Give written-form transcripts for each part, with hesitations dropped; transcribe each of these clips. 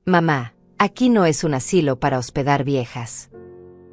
Mamá, aquí no es un asilo para hospedar viejas.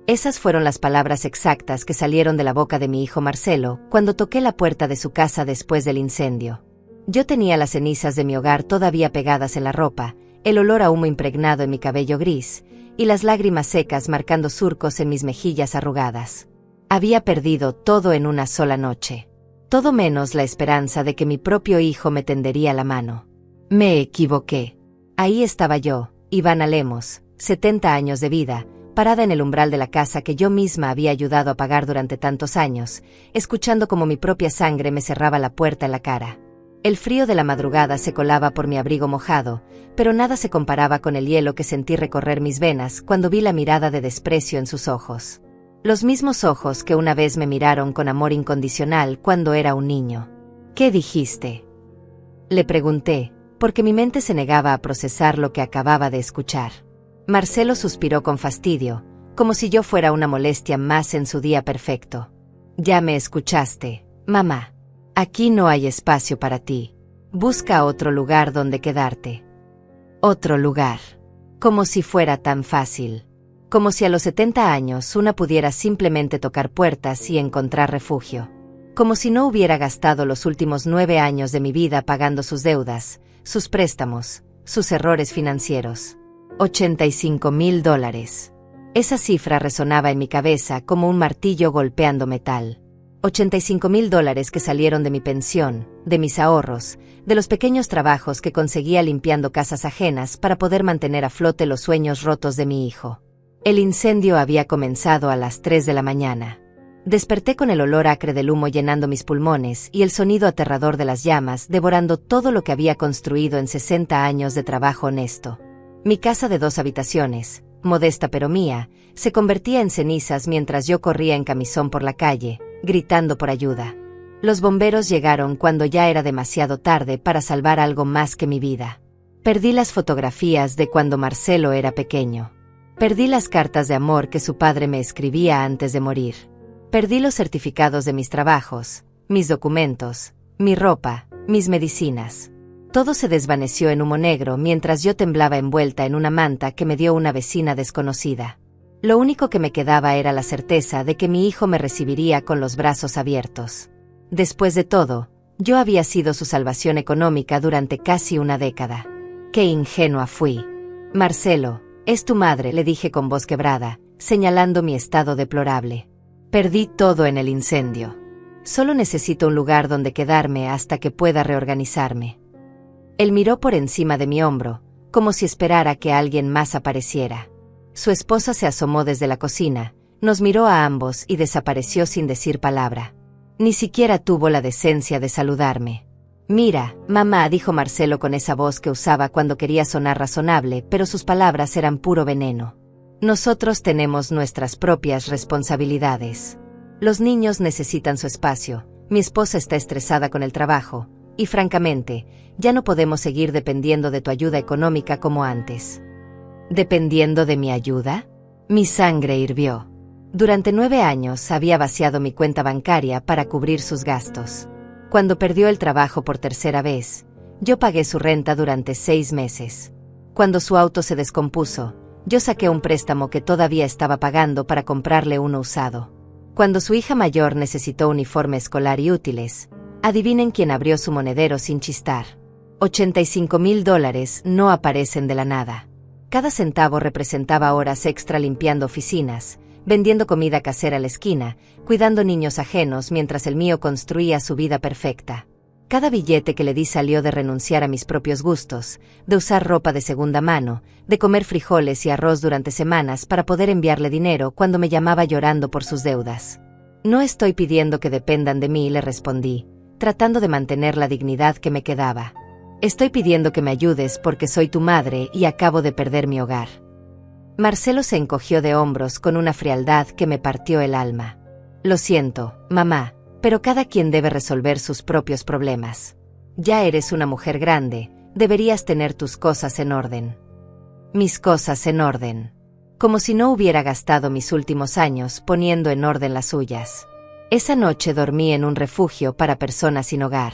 Esas fueron las palabras exactas que salieron de la boca de mi hijo Marcelo cuando toqué la puerta de su casa después del incendio. Yo tenía las cenizas de mi hogar todavía pegadas en la ropa, el olor a humo impregnado en mi cabello gris, y las lágrimas secas marcando surcos en mis mejillas arrugadas. Había perdido todo en una sola noche. Todo menos la esperanza de que mi propio hijo me tendería la mano. Me equivoqué. Ahí estaba yo, Ivana Lemos, 70 años de vida, parada en el umbral de la casa que yo misma había ayudado a pagar durante tantos años, escuchando como mi propia sangre me cerraba la puerta en la cara. El frío de la madrugada se colaba por mi abrigo mojado, pero nada se comparaba con el hielo que sentí recorrer mis venas cuando vi la mirada de desprecio en sus ojos. Los mismos ojos que una vez me miraron con amor incondicional cuando era un niño. ¿Qué dijiste?, le pregunté, porque mi mente se negaba a procesar lo que acababa de escuchar. Marcelo suspiró con fastidio, como si yo fuera una molestia más en su día perfecto. Ya me escuchaste, mamá. Aquí no hay espacio para ti. Busca otro lugar donde quedarte. Otro lugar. Como si fuera tan fácil. Como si a los 70 años una pudiera simplemente tocar puertas y encontrar refugio. Como si no hubiera gastado los últimos 9 años de mi vida pagando sus deudas, sus préstamos, sus errores financieros. $85,000. Esa cifra resonaba en mi cabeza como un martillo golpeando metal. $85,000 que salieron de mi pensión, de mis ahorros, de los pequeños trabajos que conseguía limpiando casas ajenas para poder mantener a flote los sueños rotos de mi hijo. El incendio había comenzado a las 3 de la mañana. Desperté con el olor acre del humo llenando mis pulmones y el sonido aterrador de las llamas devorando todo lo que había construido en 60 años de trabajo honesto. Mi casa de 2 habitaciones, modesta pero mía, se convertía en cenizas mientras yo corría en camisón por la calle, gritando por ayuda. Los bomberos llegaron cuando ya era demasiado tarde para salvar algo más que mi vida. Perdí las fotografías de cuando Marcelo era pequeño. Perdí las cartas de amor que su padre me escribía antes de morir. Perdí los certificados de mis trabajos, mis documentos, mi ropa, mis medicinas. Todo se desvaneció en humo negro mientras yo temblaba envuelta en una manta que me dio una vecina desconocida. Lo único que me quedaba era la certeza de que mi hijo me recibiría con los brazos abiertos. Después de todo, yo había sido su salvación económica durante casi una década. ¡Qué ingenua fui! Marcelo, es tu madre, le dije con voz quebrada, señalando mi estado deplorable. Perdí todo en el incendio. Solo necesito un lugar donde quedarme hasta que pueda reorganizarme. Él miró por encima de mi hombro, como si esperara que alguien más apareciera. Su esposa se asomó desde la cocina, nos miró a ambos y desapareció sin decir palabra. Ni siquiera tuvo la decencia de saludarme. Mira, mamá, dijo Marcelo con esa voz que usaba cuando quería sonar razonable, pero sus palabras eran puro veneno. Nosotros tenemos nuestras propias responsabilidades. Los niños necesitan su espacio, mi esposa está estresada con el trabajo, y francamente, ya no podemos seguir dependiendo de tu ayuda económica como antes. ¿Dependiendo de mi ayuda? Mi sangre hirvió. Durante 9 años había vaciado mi cuenta bancaria para cubrir sus gastos. Cuando perdió el trabajo por tercera vez, yo pagué su renta durante 6 meses. Cuando su auto se descompuso, yo saqué un préstamo que todavía estaba pagando para comprarle uno usado. Cuando su hija mayor necesitó uniforme escolar y útiles, adivinen quién abrió su monedero sin chistar. $85,000 no aparecen de la nada. Cada centavo representaba horas extra limpiando oficinas, vendiendo comida casera a la esquina, cuidando niños ajenos mientras el mío construía su vida perfecta. Cada billete que le di salió de renunciar a mis propios gustos, de usar ropa de segunda mano, de comer frijoles y arroz durante semanas para poder enviarle dinero cuando me llamaba llorando por sus deudas. No estoy pidiendo que dependan de mí, le respondí, tratando de mantener la dignidad que me quedaba. Estoy pidiendo que me ayudes porque soy tu madre y acabo de perder mi hogar. Marcelo se encogió de hombros con una frialdad que me partió el alma. Lo siento, mamá, pero cada quien debe resolver sus propios problemas. Ya eres una mujer grande, deberías tener tus cosas en orden. Mis cosas en orden. Como si no hubiera gastado mis últimos años poniendo en orden las suyas. Esa noche dormí en un refugio para personas sin hogar.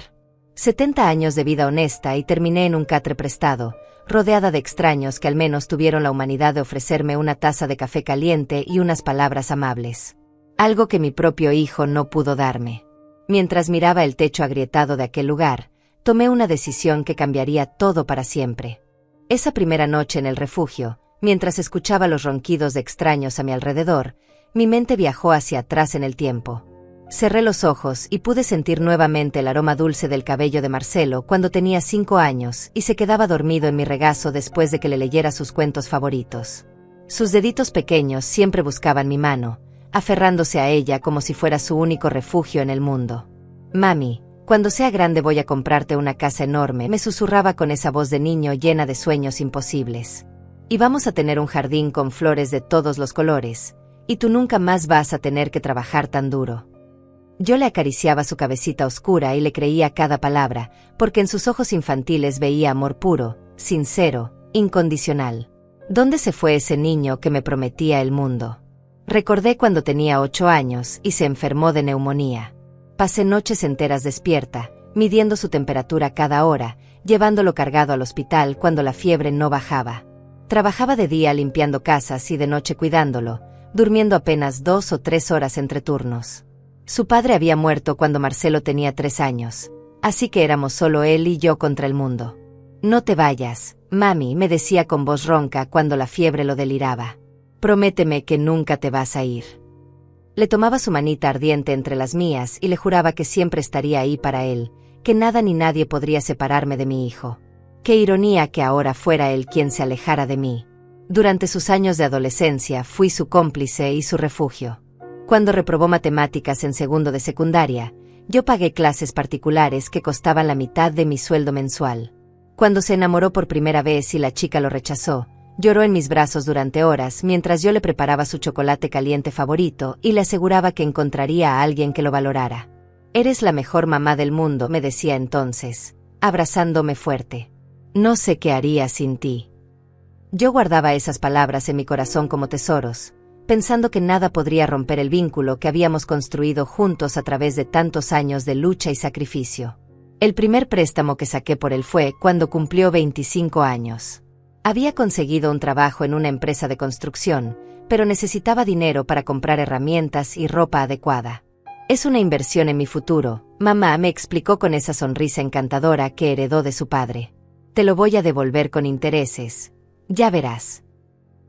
70 años de vida honesta y terminé en un catre prestado, rodeada de extraños que al menos tuvieron la humanidad de ofrecerme una taza de café caliente y unas palabras amables. Algo que mi propio hijo no pudo darme. Mientras miraba el techo agrietado de aquel lugar, tomé una decisión que cambiaría todo para siempre. Esa primera noche en el refugio, mientras escuchaba los ronquidos de extraños a mi alrededor, mi mente viajó hacia atrás en el tiempo. Cerré los ojos y pude sentir nuevamente el aroma dulce del cabello de Marcelo cuando tenía 5 años y se quedaba dormido en mi regazo después de que le leyera sus cuentos favoritos. Sus deditos pequeños siempre buscaban mi mano, aferrándose a ella como si fuera su único refugio en el mundo. «Mami, cuando sea grande voy a comprarte una casa enorme», me susurraba con esa voz de niño llena de sueños imposibles. «Y vamos a tener un jardín con flores de todos los colores, y tú nunca más vas a tener que trabajar tan duro». Yo le acariciaba su cabecita oscura y le creía cada palabra, porque en sus ojos infantiles veía amor puro, sincero, incondicional. ¿Dónde se fue ese niño que me prometía el mundo? Recordé cuando tenía 8 años y se enfermó de neumonía. Pasé noches enteras despierta, midiendo su temperatura cada hora, llevándolo cargado al hospital cuando la fiebre no bajaba. Trabajaba de día limpiando casas y de noche cuidándolo, durmiendo apenas 2 o 3 horas entre turnos. Su padre había muerto cuando Marcelo tenía 3 años, así que éramos solo él y yo contra el mundo. «No te vayas, mami», me decía con voz ronca cuando la fiebre lo deliraba. «Prométeme que nunca te vas a ir». Le tomaba su manita ardiente entre las mías y le juraba que siempre estaría ahí para él, que nada ni nadie podría separarme de mi hijo. Qué ironía que ahora fuera él quien se alejara de mí. Durante sus años de adolescencia fui su cómplice y su refugio. Cuando reprobó matemáticas en segundo de secundaria, yo pagué clases particulares que costaban la mitad de mi sueldo mensual. Cuando se enamoró por primera vez y la chica lo rechazó, lloró en mis brazos durante horas mientras yo le preparaba su chocolate caliente favorito y le aseguraba que encontraría a alguien que lo valorara. «Eres la mejor mamá del mundo», me decía entonces, abrazándome fuerte. «No sé qué haría sin ti». Yo guardaba esas palabras en mi corazón como tesoros, pensando que nada podría romper el vínculo que habíamos construido juntos a través de tantos años de lucha y sacrificio. El primer préstamo que saqué por él fue cuando cumplió 25 años. Había conseguido un trabajo en una empresa de construcción, pero necesitaba dinero para comprar herramientas y ropa adecuada. «Es una inversión en mi futuro», mamá me explicó con esa sonrisa encantadora que heredó de su padre. «Te lo voy a devolver con intereses. Ya verás».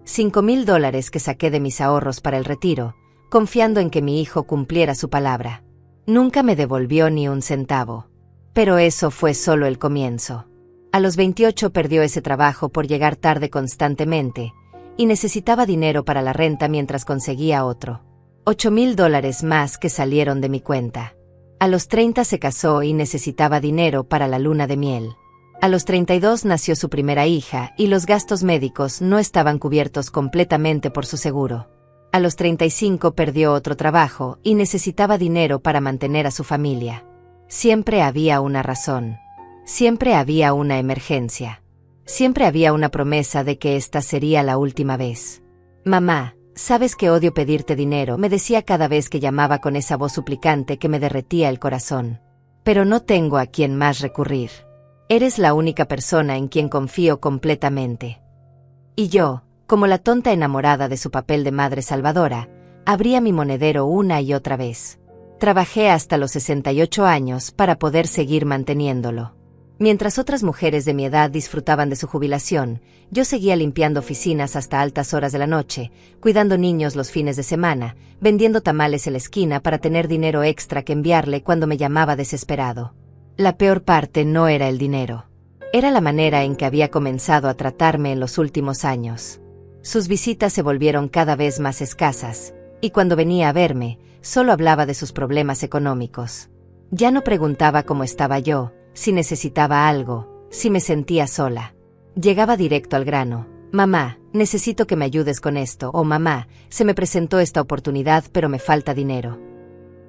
$5,000 que saqué de mis ahorros para el retiro, confiando en que mi hijo cumpliera su palabra. Nunca me devolvió ni un centavo. Pero eso fue solo el comienzo. A los 28 perdió ese trabajo por llegar tarde constantemente, y necesitaba dinero para la renta mientras conseguía otro. $8,000 más que salieron de mi cuenta. A los 30 se casó y necesitaba dinero para la luna de miel. A los 32 nació su primera hija y los gastos médicos no estaban cubiertos completamente por su seguro. A los 35 perdió otro trabajo y necesitaba dinero para mantener a su familia. Siempre había una razón. Siempre había una emergencia. Siempre había una promesa de que esta sería la última vez. «Mamá, sabes que odio pedirte dinero», me decía cada vez que llamaba con esa voz suplicante que me derretía el corazón. «Pero no tengo a quién más recurrir. Eres la única persona en quien confío completamente». Y yo, como la tonta enamorada de su papel de madre salvadora, abría mi monedero una y otra vez. Trabajé hasta los 68 años para poder seguir manteniéndolo. Mientras otras mujeres de mi edad disfrutaban de su jubilación, yo seguía limpiando oficinas hasta altas horas de la noche, cuidando niños los fines de semana, vendiendo tamales en la esquina para tener dinero extra que enviarle cuando me llamaba desesperado. La peor parte no era el dinero. Era la manera en que había comenzado a tratarme en los últimos años. Sus visitas se volvieron cada vez más escasas, y cuando venía a verme, solo hablaba de sus problemas económicos. Ya no preguntaba cómo estaba yo, si necesitaba algo, si me sentía sola. Llegaba directo al grano. «Mamá, necesito que me ayudes con esto», o «Mamá, se me presentó esta oportunidad pero me falta dinero».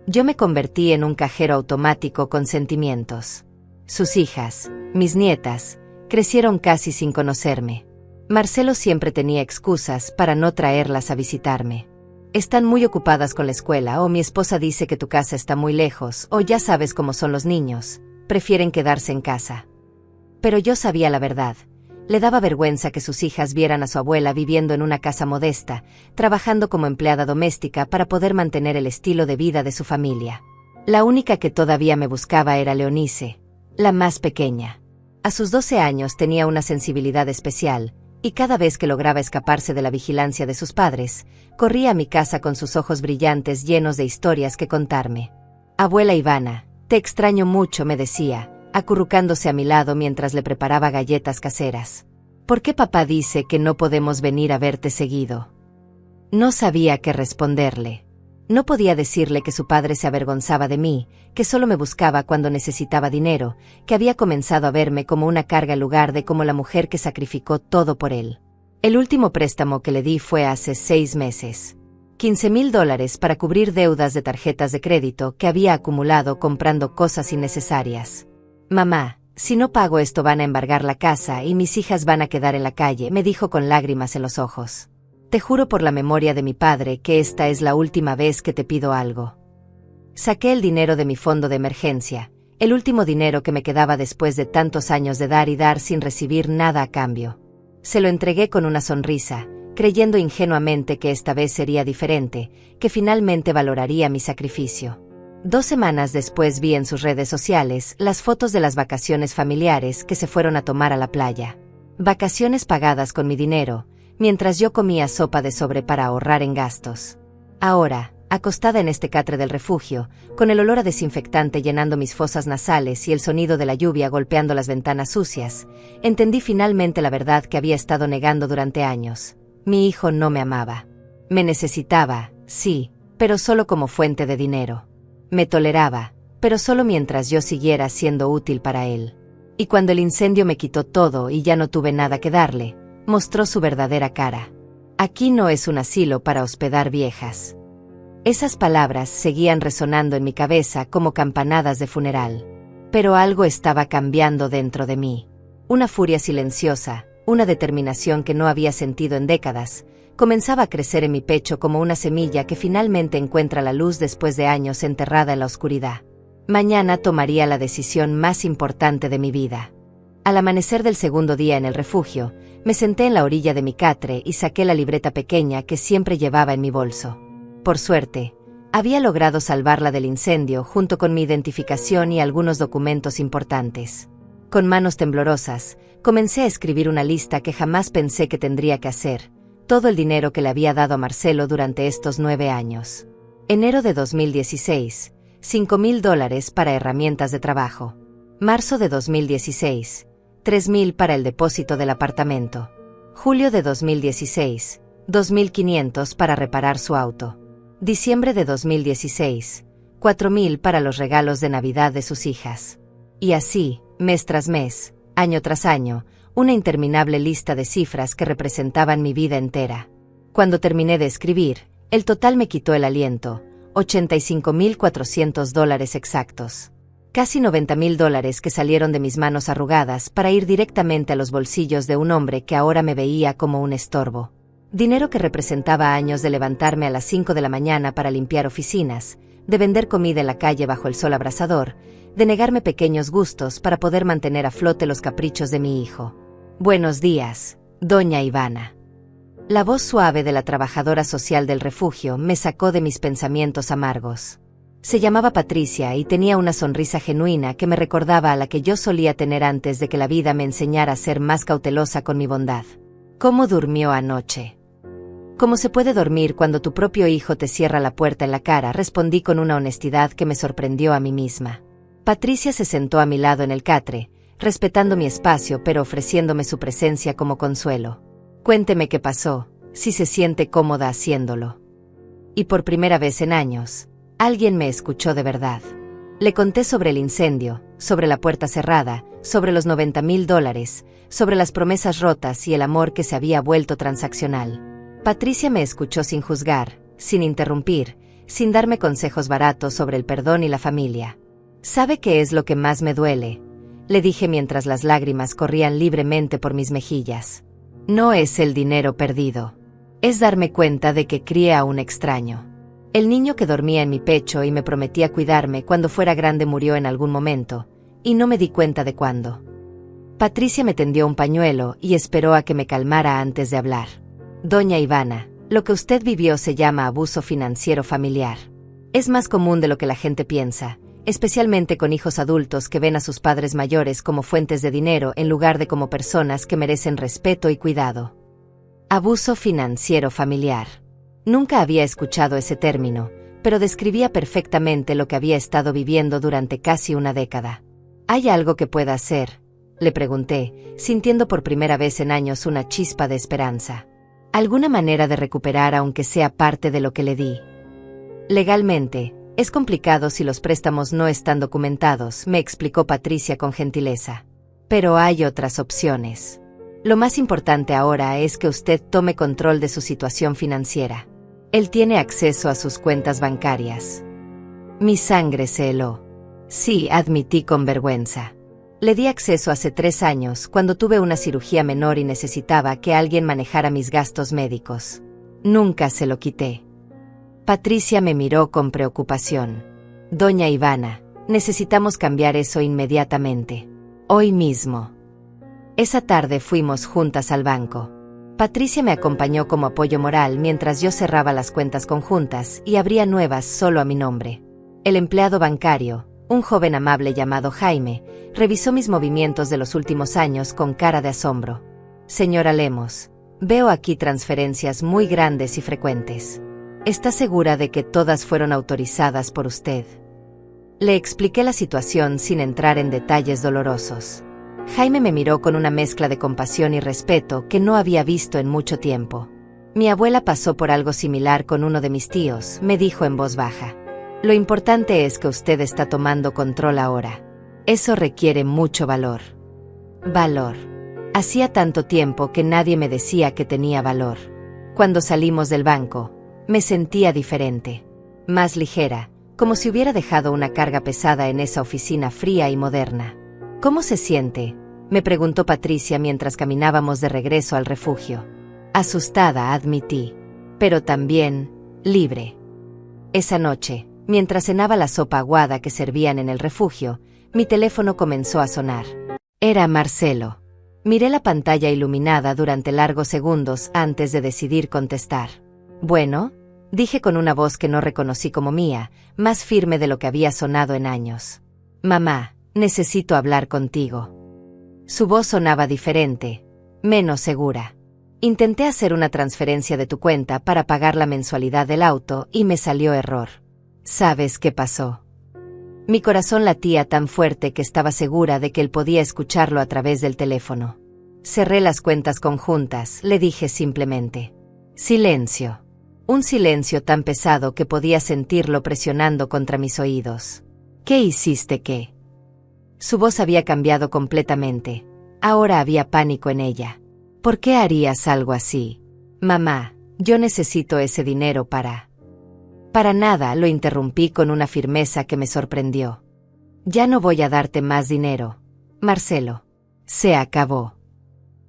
Yo me convertí en un cajero automático con sentimientos. Sus hijas, mis nietas, crecieron casi sin conocerme. Marcelo siempre tenía excusas para no traerlas a visitarme. «Están muy ocupadas con la escuela», o «Mi esposa dice que tu casa está muy lejos», o «Ya sabes cómo son los niños, prefieren quedarse en casa». Pero yo sabía la verdad. Le daba vergüenza que sus hijas vieran a su abuela viviendo en una casa modesta, trabajando como empleada doméstica para poder mantener el estilo de vida de su familia. La única que todavía me buscaba era Leonice, la más pequeña. A sus 12 años tenía una sensibilidad especial, y cada vez que lograba escaparse de la vigilancia de sus padres, corría a mi casa con sus ojos brillantes llenos de historias que contarme. «Abuela Ivana, te extraño mucho», me decía, acurrucándose a mi lado mientras le preparaba galletas caseras. «¿Por qué papá dice que no podemos venir a verte seguido?». No sabía qué responderle. No podía decirle que su padre se avergonzaba de mí, que solo me buscaba cuando necesitaba dinero, que había comenzado a verme como una carga en lugar de como la mujer que sacrificó todo por él. El último préstamo que le di fue hace 6 meses. $15,000 para cubrir deudas de tarjetas de crédito que había acumulado comprando cosas innecesarias. «Mamá, si no pago esto van a embargar la casa y mis hijas van a quedar en la calle», me dijo con lágrimas en los ojos. «Te juro por la memoria de mi padre que esta es la última vez que te pido algo». Saqué el dinero de mi fondo de emergencia, el último dinero que me quedaba después de tantos años de dar y dar sin recibir nada a cambio. Se lo entregué con una sonrisa, creyendo ingenuamente que esta vez sería diferente, que finalmente valoraría mi sacrificio. 2 semanas después vi en sus redes sociales las fotos de las vacaciones familiares que se fueron a tomar a la playa. Vacaciones pagadas con mi dinero, mientras yo comía sopa de sobre para ahorrar en gastos. Ahora, acostada en este catre del refugio, con el olor a desinfectante llenando mis fosas nasales y el sonido de la lluvia golpeando las ventanas sucias, entendí finalmente la verdad que había estado negando durante años. Mi hijo no me amaba. Me necesitaba, sí, pero solo como fuente de dinero. Me toleraba, pero solo mientras yo siguiera siendo útil para él. Y cuando el incendio me quitó todo y ya no tuve nada que darle, mostró su verdadera cara. «Aquí no es un asilo para hospedar viejas». Esas palabras seguían resonando en mi cabeza como campanadas de funeral. Pero algo estaba cambiando dentro de mí. Una furia silenciosa, una determinación que no había sentido en décadas, comenzaba a crecer en mi pecho como una semilla que finalmente encuentra la luz después de años enterrada en la oscuridad. Mañana tomaría la decisión más importante de mi vida. Al amanecer del segundo día en el refugio, me senté en la orilla de mi catre y saqué la libreta pequeña que siempre llevaba en mi bolso. Por suerte, había logrado salvarla del incendio junto con mi identificación y algunos documentos importantes. Con manos temblorosas, comencé a escribir una lista que jamás pensé que tendría que hacer, todo el dinero que le había dado a Marcelo durante estos 9 años. Enero de 2016, $5,000 para herramientas de trabajo. Marzo de 2016, $3,000 para el depósito del apartamento. Julio de 2016, $2,500 para reparar su auto. Diciembre de 2016, $4,000 para los regalos de Navidad de sus hijas. Y así, mes tras mes, año tras año, una interminable lista de cifras que representaban mi vida entera. Cuando terminé de escribir, el total me quitó el aliento, $85,400 exactos. Casi $90,000 que salieron de mis manos arrugadas para ir directamente a los bolsillos de un hombre que ahora me veía como un estorbo. Dinero que representaba años de levantarme a las 5 de la mañana para limpiar oficinas, de vender comida en la calle bajo el sol abrasador, de negarme pequeños gustos para poder mantener a flote los caprichos de mi hijo. «Buenos días, doña Ivana». La voz suave de la trabajadora social del refugio me sacó de mis pensamientos amargos. Se llamaba Patricia y tenía una sonrisa genuina que me recordaba a la que yo solía tener antes de que la vida me enseñara a ser más cautelosa con mi bondad. «¿Cómo durmió anoche?». «¿Cómo se puede dormir cuando tu propio hijo te cierra la puerta en la cara?», respondí con una honestidad que me sorprendió a mí misma. Patricia se sentó a mi lado en el catre, respetando mi espacio pero ofreciéndome su presencia como consuelo. «Cuénteme qué pasó, si se siente cómoda haciéndolo». Y por primera vez en años, alguien me escuchó de verdad. Le conté sobre el incendio, sobre la puerta cerrada, sobre los $90,000, sobre las promesas rotas y el amor que se había vuelto transaccional. Patricia me escuchó sin juzgar, sin interrumpir, sin darme consejos baratos sobre el perdón y la familia. «¿Sabe qué es lo que más me duele?», le dije mientras las lágrimas corrían libremente por mis mejillas. «No es el dinero perdido. Es darme cuenta de que crié a un extraño. El niño que dormía en mi pecho y me prometía cuidarme cuando fuera grande murió en algún momento, y no me di cuenta de cuándo». Patricia me tendió un pañuelo y esperó a que me calmara antes de hablar. Doña Ivana, lo que usted vivió se llama abuso financiero familiar. Es más común de lo que la gente piensa, especialmente con hijos adultos que ven a sus padres mayores como fuentes de dinero en lugar de como personas que merecen respeto y cuidado. Abuso financiero familiar. Nunca había escuchado ese término, pero describía perfectamente lo que había estado viviendo durante casi una década. ¿Hay algo que pueda hacer?, le pregunté, sintiendo por primera vez en años una chispa de esperanza. ¿Alguna manera de recuperar aunque sea parte de lo que le di? Legalmente, es complicado si los préstamos no están documentados, me explicó Patricia con gentileza. Pero hay otras opciones. Lo más importante ahora es que usted tome control de su situación financiera. Él tiene acceso a sus cuentas bancarias. Mi sangre se heló. Sí, admití con vergüenza. Le di acceso hace 3 años, cuando tuve una cirugía menor y necesitaba que alguien manejara mis gastos médicos. Nunca se lo quité. Patricia me miró con preocupación. Doña Ivana, necesitamos cambiar eso inmediatamente. Hoy mismo. Esa tarde fuimos juntas al banco. Patricia me acompañó como apoyo moral mientras yo cerraba las cuentas conjuntas y abría nuevas solo a mi nombre. El empleado bancario, un joven amable llamado Jaime, revisó mis movimientos de los últimos años con cara de asombro. Señora Lemos, veo aquí transferencias muy grandes y frecuentes. ¿Está segura de que todas fueron autorizadas por usted? Le expliqué la situación sin entrar en detalles dolorosos. Jaime me miró con una mezcla de compasión y respeto que no había visto en mucho tiempo. Mi abuela pasó por algo similar con uno de mis tíos, me dijo en voz baja. Lo importante es que usted está tomando control ahora. Eso requiere mucho valor. Valor. Hacía tanto tiempo que nadie me decía que tenía valor. Cuando salimos del banco, me sentía diferente. Más ligera, como si hubiera dejado una carga pesada en esa oficina fría y moderna. ¿Cómo se siente?, me preguntó Patricia mientras caminábamos de regreso al refugio. Asustada, admití. Pero también, libre. Esa noche, mientras cenaba la sopa aguada que servían en el refugio, mi teléfono comenzó a sonar. Era Marcelo. Miré la pantalla iluminada durante largos segundos antes de decidir contestar. Bueno, dije con una voz que no reconocí como mía, más firme de lo que había sonado en años. Mamá, necesito hablar contigo. Su voz sonaba diferente, menos segura. Intenté hacer una transferencia de tu cuenta para pagar la mensualidad del auto y me salió error. ¿Sabes qué pasó? Mi corazón latía tan fuerte que estaba segura de que él podía escucharlo a través del teléfono. Cerré las cuentas conjuntas, le dije simplemente. Silencio. Un silencio tan pesado que podía sentirlo presionando contra mis oídos. ¿Qué hiciste qué? Su voz había cambiado completamente. Ahora había pánico en ella. ¿Por qué harías algo así? Mamá, yo necesito ese dinero para... Para nada, lo interrumpí con una firmeza que me sorprendió. Ya no voy a darte más dinero, Marcelo. Se acabó.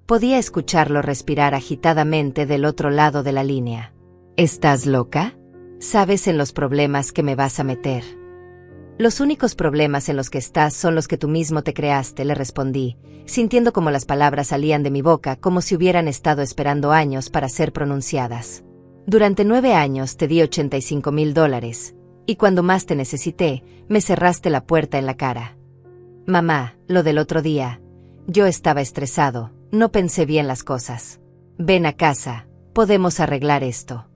Podía escucharlo respirar agitadamente del otro lado de la línea. ¿Estás loca? Sabes en los problemas que me vas a meter. Los únicos problemas en los que estás son los que tú mismo te creaste, le respondí, sintiendo como las palabras salían de mi boca como si hubieran estado esperando años para ser pronunciadas. Durante 9 años te di $85,000, y cuando más te necesité, me cerraste la puerta en la cara. Mamá, lo del otro día. Yo estaba estresado, no pensé bien las cosas. Ven a casa, podemos arreglar esto.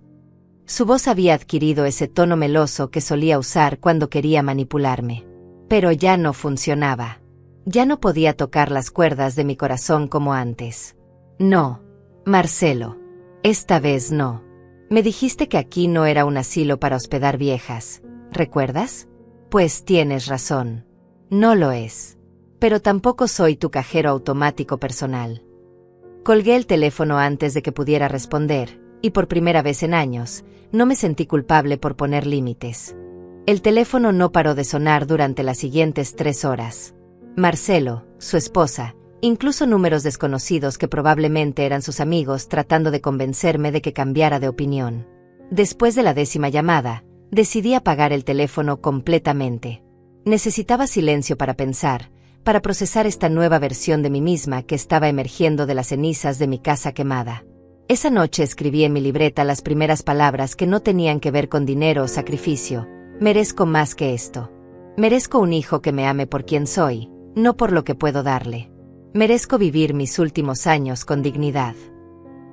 Su voz había adquirido ese tono meloso que solía usar cuando quería manipularme. Pero ya no funcionaba. Ya no podía tocar las cuerdas de mi corazón como antes. No, Marcelo. Esta vez no. Me dijiste que aquí no era un asilo para hospedar viejas, ¿recuerdas? Pues tienes razón. No lo es. Pero tampoco soy tu cajero automático personal. Colgué el teléfono antes de que pudiera responder, y por primera vez en años, no me sentí culpable por poner límites. El teléfono no paró de sonar durante las siguientes 3 horas. Marcelo, su esposa, incluso números desconocidos que probablemente eran sus amigos tratando de convencerme de que cambiara de opinión. Después de la 10ª llamada, decidí apagar el teléfono completamente. Necesitaba silencio para pensar, para procesar esta nueva versión de mí misma que estaba emergiendo de las cenizas de mi casa quemada. Esa noche escribí en mi libreta las primeras palabras que no tenían que ver con dinero o sacrificio. Merezco más que esto. Merezco un hijo que me ame por quien soy, no por lo que puedo darle. Merezco vivir mis últimos años con dignidad.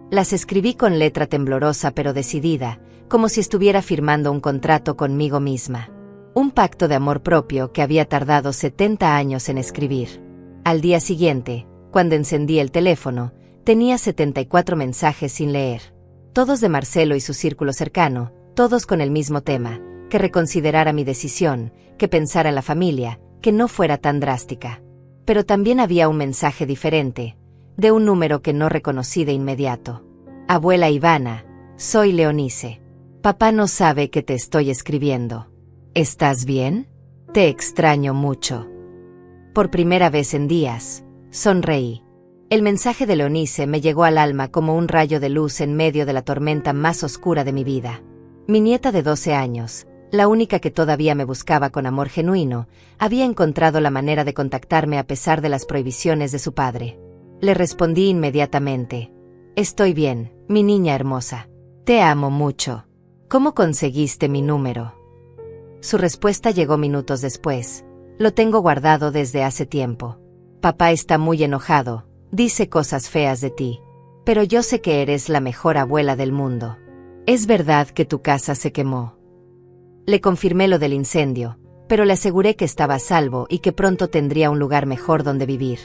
Las escribí con letra temblorosa pero decidida, como si estuviera firmando un contrato conmigo misma. Un pacto de amor propio que había tardado 70 años en escribir. Al día siguiente, cuando encendí el teléfono, tenía 74 mensajes sin leer. Todos de Marcelo y su círculo cercano, todos con el mismo tema, que reconsiderara mi decisión, que pensara en la familia, que no fuera tan drástica. Pero también había un mensaje diferente, de un número que no reconocí de inmediato. Abuela Ivana, soy Leonice. Papá no sabe que te estoy escribiendo. ¿Estás bien? Te extraño mucho. Por primera vez en días, sonreí. El mensaje de Leonice me llegó al alma como un rayo de luz en medio de la tormenta más oscura de mi vida. Mi nieta de 12 años, la única que todavía me buscaba con amor genuino, había encontrado la manera de contactarme a pesar de las prohibiciones de su padre. Le respondí inmediatamente. Estoy bien, mi niña hermosa. Te amo mucho. ¿Cómo conseguiste mi número? Su respuesta llegó minutos después. Lo tengo guardado desde hace tiempo. Papá está muy enojado, dice cosas feas de ti. Pero yo sé que eres la mejor abuela del mundo. ¿Es verdad que tu casa se quemó? Le confirmé lo del incendio, pero le aseguré que estaba a salvo y que pronto tendría un lugar mejor donde vivir.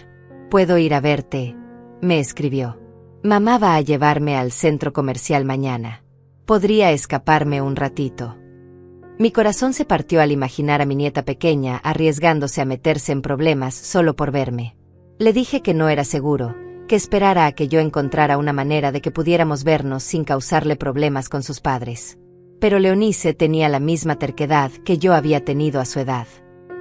¿Puedo ir a verte?, me escribió. Mamá va a llevarme al centro comercial mañana. Podría escaparme un ratito. Mi corazón se partió al imaginar a mi nieta pequeña arriesgándose a meterse en problemas solo por verme. Le dije que no era seguro, que esperara a que yo encontrara una manera de que pudiéramos vernos sin causarle problemas con sus padres. Pero Leonice tenía la misma terquedad que yo había tenido a su edad.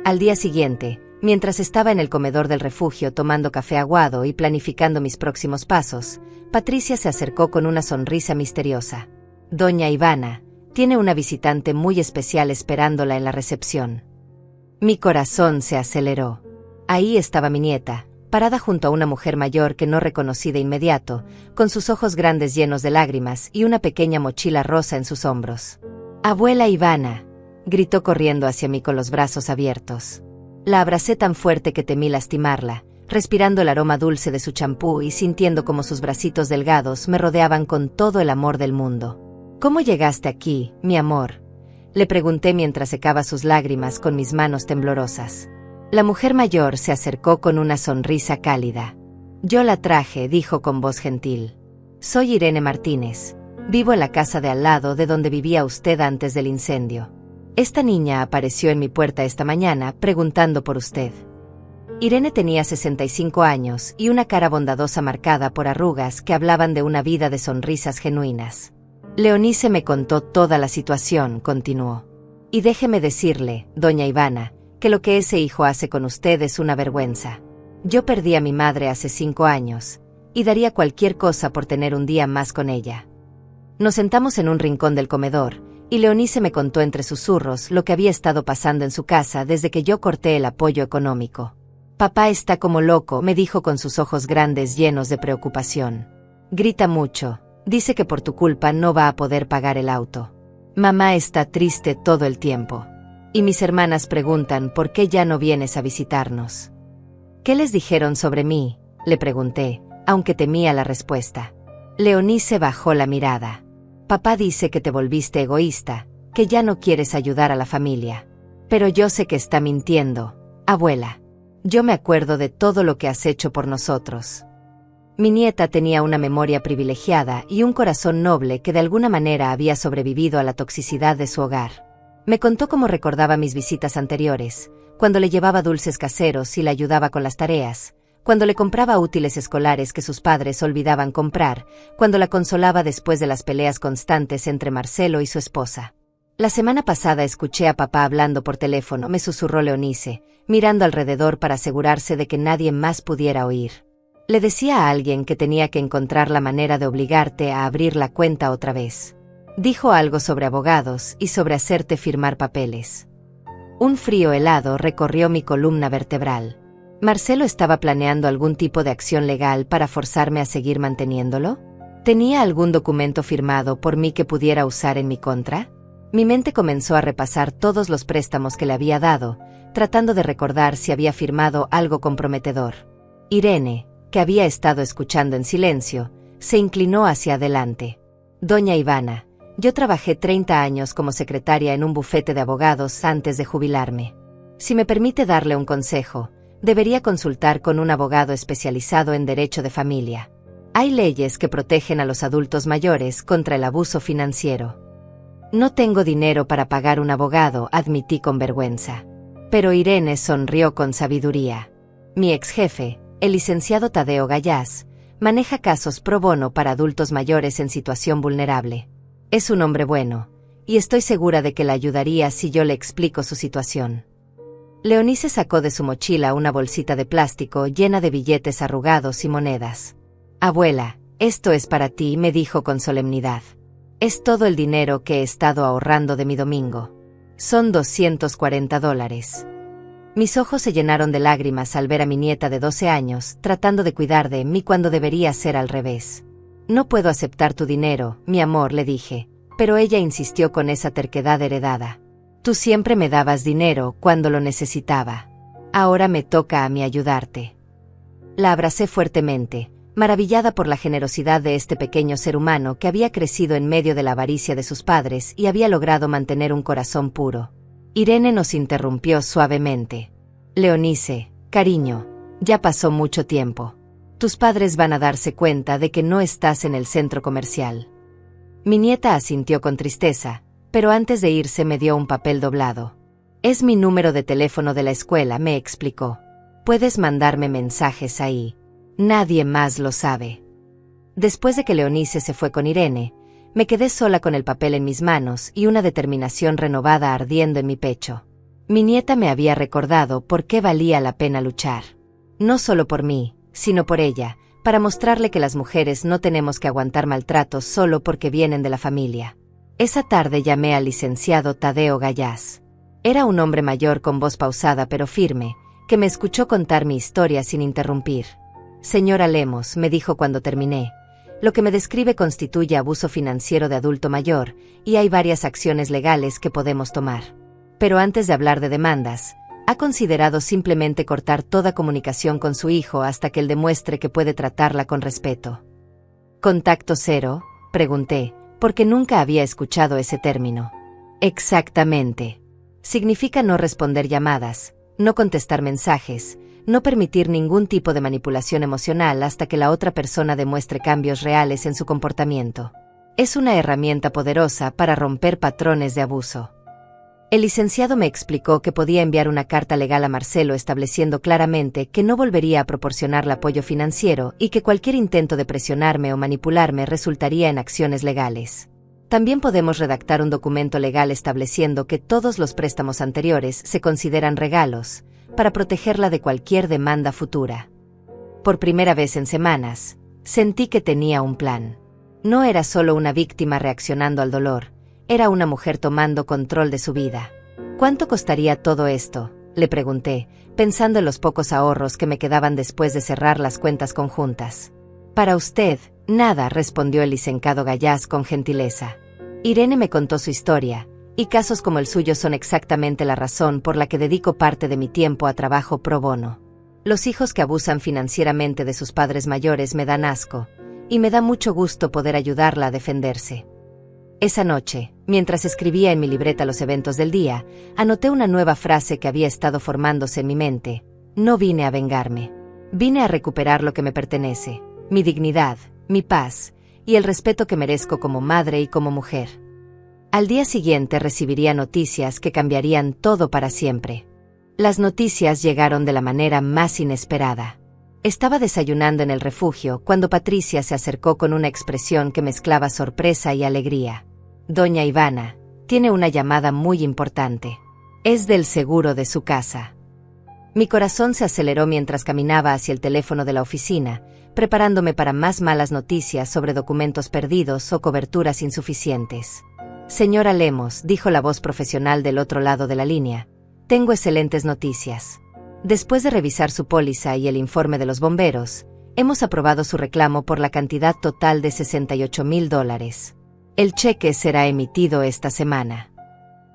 Al día siguiente, mientras estaba en el comedor del refugio tomando café aguado y planificando mis próximos pasos, Patricia se acercó con una sonrisa misteriosa. Doña Ivana, tiene una visitante muy especial esperándola en la recepción. Mi corazón se aceleró. Ahí estaba mi nieta, parada junto a una mujer mayor que no reconocí de inmediato, con sus ojos grandes llenos de lágrimas y una pequeña mochila rosa en sus hombros. «Abuela Ivana», gritó corriendo hacia mí con los brazos abiertos. La abracé tan fuerte que temí lastimarla, respirando el aroma dulce de su champú y sintiendo como sus bracitos delgados me rodeaban con todo el amor del mundo. «¿Cómo llegaste aquí, mi amor?», le pregunté mientras secaba sus lágrimas con mis manos temblorosas. La mujer mayor se acercó con una sonrisa cálida. «Yo la traje», dijo con voz gentil. «Soy Irene Martínez. Vivo en la casa de al lado de donde vivía usted antes del incendio. Esta niña apareció en mi puerta esta mañana preguntando por usted». Irene tenía 65 años y una cara bondadosa marcada por arrugas que hablaban de una vida de sonrisas genuinas. Leonice me contó toda la situación, continuó. «Y déjeme decirle, doña Ivana, que lo que ese hijo hace con usted es una vergüenza. Yo perdí a mi madre hace 5 años, y daría cualquier cosa por tener un día más con ella». Nos sentamos en un rincón del comedor, y Leonice me contó entre susurros lo que había estado pasando en su casa desde que yo corté el apoyo económico. «Papá está como loco», me dijo con sus ojos grandes llenos de preocupación. «Grita mucho, dice que por tu culpa no va a poder pagar el auto. Mamá está triste todo el tiempo. Y mis hermanas preguntan por qué ya no vienes a visitarnos». «¿Qué les dijeron sobre mí?», le pregunté, aunque temía la respuesta. Leonice bajó la mirada. «Papá dice que te volviste egoísta, que ya no quieres ayudar a la familia. Pero yo sé que está mintiendo, abuela. Yo me acuerdo de todo lo que has hecho por nosotros». Mi nieta tenía una memoria privilegiada y un corazón noble que de alguna manera había sobrevivido a la toxicidad de su hogar. Me contó cómo recordaba mis visitas anteriores, cuando le llevaba dulces caseros y le ayudaba con las tareas, cuando le compraba útiles escolares que sus padres olvidaban comprar, cuando la consolaba después de las peleas constantes entre Marcelo y su esposa. «La semana pasada escuché a papá hablando por teléfono», me susurró Leonice, mirando alrededor para asegurarse de que nadie más pudiera oír. «Le decía a alguien que tenía que encontrar la manera de obligarte a abrir la cuenta otra vez. Dijo algo sobre abogados y sobre hacerte firmar papeles». Un frío helado recorrió mi columna vertebral. ¿Marcelo estaba planeando algún tipo de acción legal para forzarme a seguir manteniéndolo? ¿Tenía algún documento firmado por mí que pudiera usar en mi contra? Mi mente comenzó a repasar todos los préstamos que le había dado, tratando de recordar si había firmado algo comprometedor. Irene, que había estado escuchando en silencio, se inclinó hacia adelante. Doña Ivana, yo trabajé 30 años como secretaria en un bufete de abogados antes de jubilarme. Si me permite darle un consejo, debería consultar con un abogado especializado en derecho de familia. Hay leyes que protegen a los adultos mayores contra el abuso financiero. No tengo dinero para pagar un abogado, admití con vergüenza. Pero Irene sonrió con sabiduría. Mi ex jefe, el licenciado Tadeo Gallás, maneja casos pro bono para adultos mayores en situación vulnerable. Es un hombre bueno, y estoy segura de que le ayudaría si yo le explico su situación. Leonice sacó de su mochila una bolsita de plástico llena de billetes arrugados y monedas. Abuela, esto es para ti, me dijo con solemnidad. Es todo el dinero que he estado ahorrando de mi domingo. Son $240. Mis ojos se llenaron de lágrimas al ver a mi nieta de 12 años tratando de cuidar de mí cuando debería ser al revés. No puedo aceptar tu dinero, mi amor, le dije, pero ella insistió con esa terquedad heredada. Tú siempre me dabas dinero cuando lo necesitaba. Ahora me toca a mí ayudarte. La abracé fuertemente, maravillada por la generosidad de este pequeño ser humano que había crecido en medio de la avaricia de sus padres y había logrado mantener un corazón puro. Irene nos interrumpió suavemente. Leonice, cariño, ya pasó mucho tiempo. Tus padres van a darse cuenta de que no estás en el centro comercial. Mi nieta asintió con tristeza, pero antes de irse me dio un papel doblado. Es mi número de teléfono de la escuela, me explicó. Puedes mandarme mensajes ahí. Nadie más lo sabe. Después de que Leonice se fue con Irene, me quedé sola con el papel en mis manos y una determinación renovada ardiendo en mi pecho. Mi nieta me había recordado por qué valía la pena luchar. No solo por mí, sino por ella, para mostrarle que las mujeres no tenemos que aguantar maltratos solo porque vienen de la familia. Esa tarde llamé al licenciado Tadeo Gallás. Era un hombre mayor con voz pausada pero firme, que me escuchó contar mi historia sin interrumpir. Señora Lemos, me dijo cuando terminé, lo que me describe constituye abuso financiero de adulto mayor, y hay varias acciones legales que podemos tomar. Pero antes de hablar de demandas, ¿ha considerado simplemente cortar toda comunicación con su hijo hasta que él demuestre que puede tratarla con respeto? ¿Contacto cero?, pregunté, porque nunca había escuchado ese término. Exactamente. Significa no responder llamadas, no contestar mensajes, no permitir ningún tipo de manipulación emocional hasta que la otra persona demuestre cambios reales en su comportamiento. Es una herramienta poderosa para romper patrones de abuso. El licenciado me explicó que podía enviar una carta legal a Marcelo estableciendo claramente que no volvería a proporcionarle apoyo financiero y que cualquier intento de presionarme o manipularme resultaría en acciones legales. También podemos redactar un documento legal estableciendo que todos los préstamos anteriores se consideran regalos, para protegerla de cualquier demanda futura. Por primera vez en semanas, sentí que tenía un plan. No era solo una víctima reaccionando al dolor, era una mujer tomando control de su vida. ¿Cuánto costaría todo esto?, le pregunté, pensando en los pocos ahorros que me quedaban después de cerrar las cuentas conjuntas. Para usted, nada, respondió el licenciado Gallás con gentileza. Irene me contó su historia, y casos como el suyo son exactamente la razón por la que dedico parte de mi tiempo a trabajo pro bono. Los hijos que abusan financieramente de sus padres mayores me dan asco, y me da mucho gusto poder ayudarla a defenderse. Esa noche, mientras escribía en mi libreta los eventos del día, anoté una nueva frase que había estado formándose en mi mente. No vine a vengarme. Vine a recuperar lo que me pertenece, mi dignidad, mi paz, y el respeto que merezco como madre y como mujer. Al día siguiente recibiría noticias que cambiarían todo para siempre. Las noticias llegaron de la manera más inesperada. Estaba desayunando en el refugio cuando Patricia se acercó con una expresión que mezclaba sorpresa y alegría. Doña Ivana, tiene una llamada muy importante. Es del seguro de su casa. Mi corazón se aceleró mientras caminaba hacia el teléfono de la oficina, preparándome para más malas noticias sobre documentos perdidos o coberturas insuficientes. Señora Lemos, dijo la voz profesional del otro lado de la línea, tengo excelentes noticias. Después de revisar su póliza y el informe de los bomberos, hemos aprobado su reclamo por la cantidad total de $68,000. El cheque será emitido esta semana.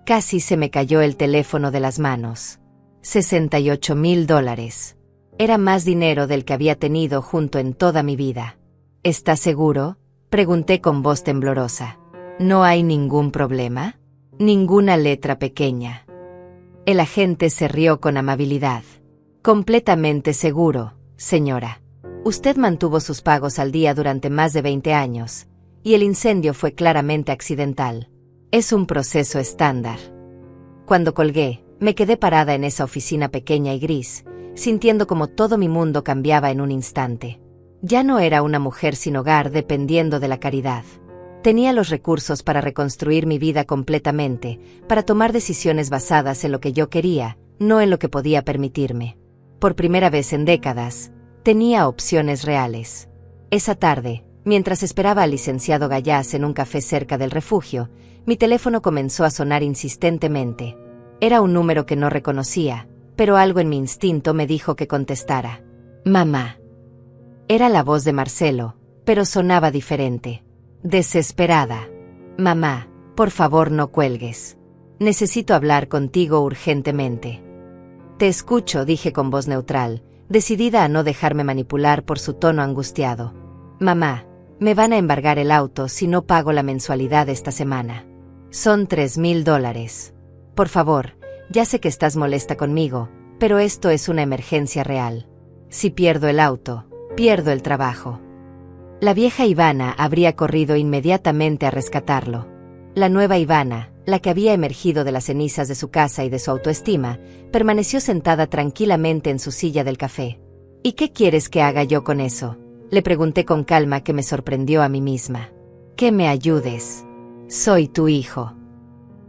Casi se me cayó el teléfono de las manos. $68,000. Era más dinero del que había tenido junto en toda mi vida. ¿Estás seguro?, pregunté con voz temblorosa. ¿No hay ningún problema? Ninguna letra pequeña. El agente se rió con amabilidad. Completamente seguro, señora. Usted mantuvo sus pagos al día durante más de 20 años, y el incendio fue claramente accidental. Es un proceso estándar. Cuando colgué, me quedé parada en esa oficina pequeña y gris, sintiendo como todo mi mundo cambiaba en un instante. Ya no era una mujer sin hogar dependiendo de la caridad. Tenía los recursos para reconstruir mi vida completamente, para tomar decisiones basadas en lo que yo quería, no en lo que podía permitirme. Por primera vez en décadas, tenía opciones reales. Esa tarde, mientras esperaba al licenciado Gallás en un café cerca del refugio, mi teléfono comenzó a sonar insistentemente. Era un número que no reconocía, pero algo en mi instinto me dijo que contestara. Mamá. Era la voz de Marcelo, pero sonaba diferente. Desesperada. Mamá, por favor no cuelgues. Necesito hablar contigo urgentemente. Te escucho, dije con voz neutral, decidida a no dejarme manipular por su tono angustiado. Mamá, me van a embargar el auto si no pago la mensualidad esta semana. Son $3,000. Por favor, ya sé que estás molesta conmigo, pero esto es una emergencia real. Si pierdo el auto, pierdo el trabajo. La vieja Ivana habría corrido inmediatamente a rescatarlo. La nueva Ivana, la que había emergido de las cenizas de su casa y de su autoestima, permaneció sentada tranquilamente en su silla del café. ¿Y qué quieres que haga yo con eso?, le pregunté con calma, que me sorprendió a mí misma. Que me ayudes. Soy tu hijo.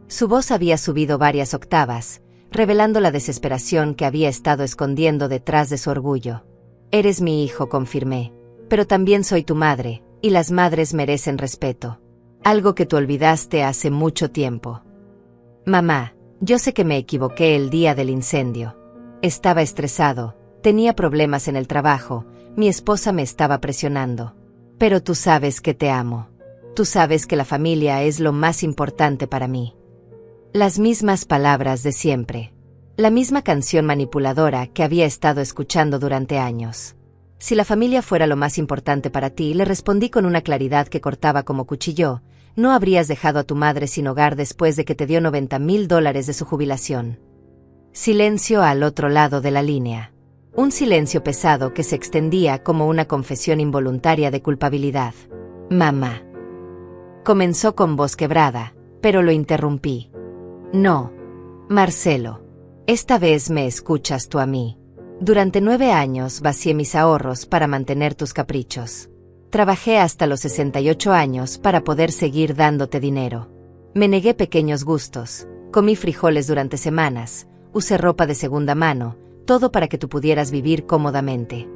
Su voz había subido varias octavas, revelando la desesperación que había estado escondiendo detrás de su orgullo. Eres mi hijo, confirmé, pero también soy tu madre, y las madres merecen respeto. Algo que tú olvidaste hace mucho tiempo. Mamá, yo sé que me equivoqué el día del incendio. Estaba estresado, tenía problemas en el trabajo, mi esposa me estaba presionando. Pero tú sabes que te amo. Tú sabes que la familia es lo más importante para mí. Las mismas palabras de siempre. La misma canción manipuladora que había estado escuchando durante años. Si la familia fuera lo más importante para ti, le respondí con una claridad que cortaba como cuchillo, no habrías dejado a tu madre sin hogar después de que te dio $90,000 de su jubilación. Silencio al otro lado de la línea. Un silencio pesado que se extendía como una confesión involuntaria de culpabilidad. Mamá. Comenzó con voz quebrada, pero lo interrumpí. No, Marcelo. Esta vez me escuchas tú a mí. Durante 9 años vacié mis ahorros para mantener tus caprichos. Trabajé hasta los 68 años para poder seguir dándote dinero. Me negué pequeños gustos, comí frijoles durante semanas, usé ropa de segunda mano, todo para que tú pudieras vivir cómodamente.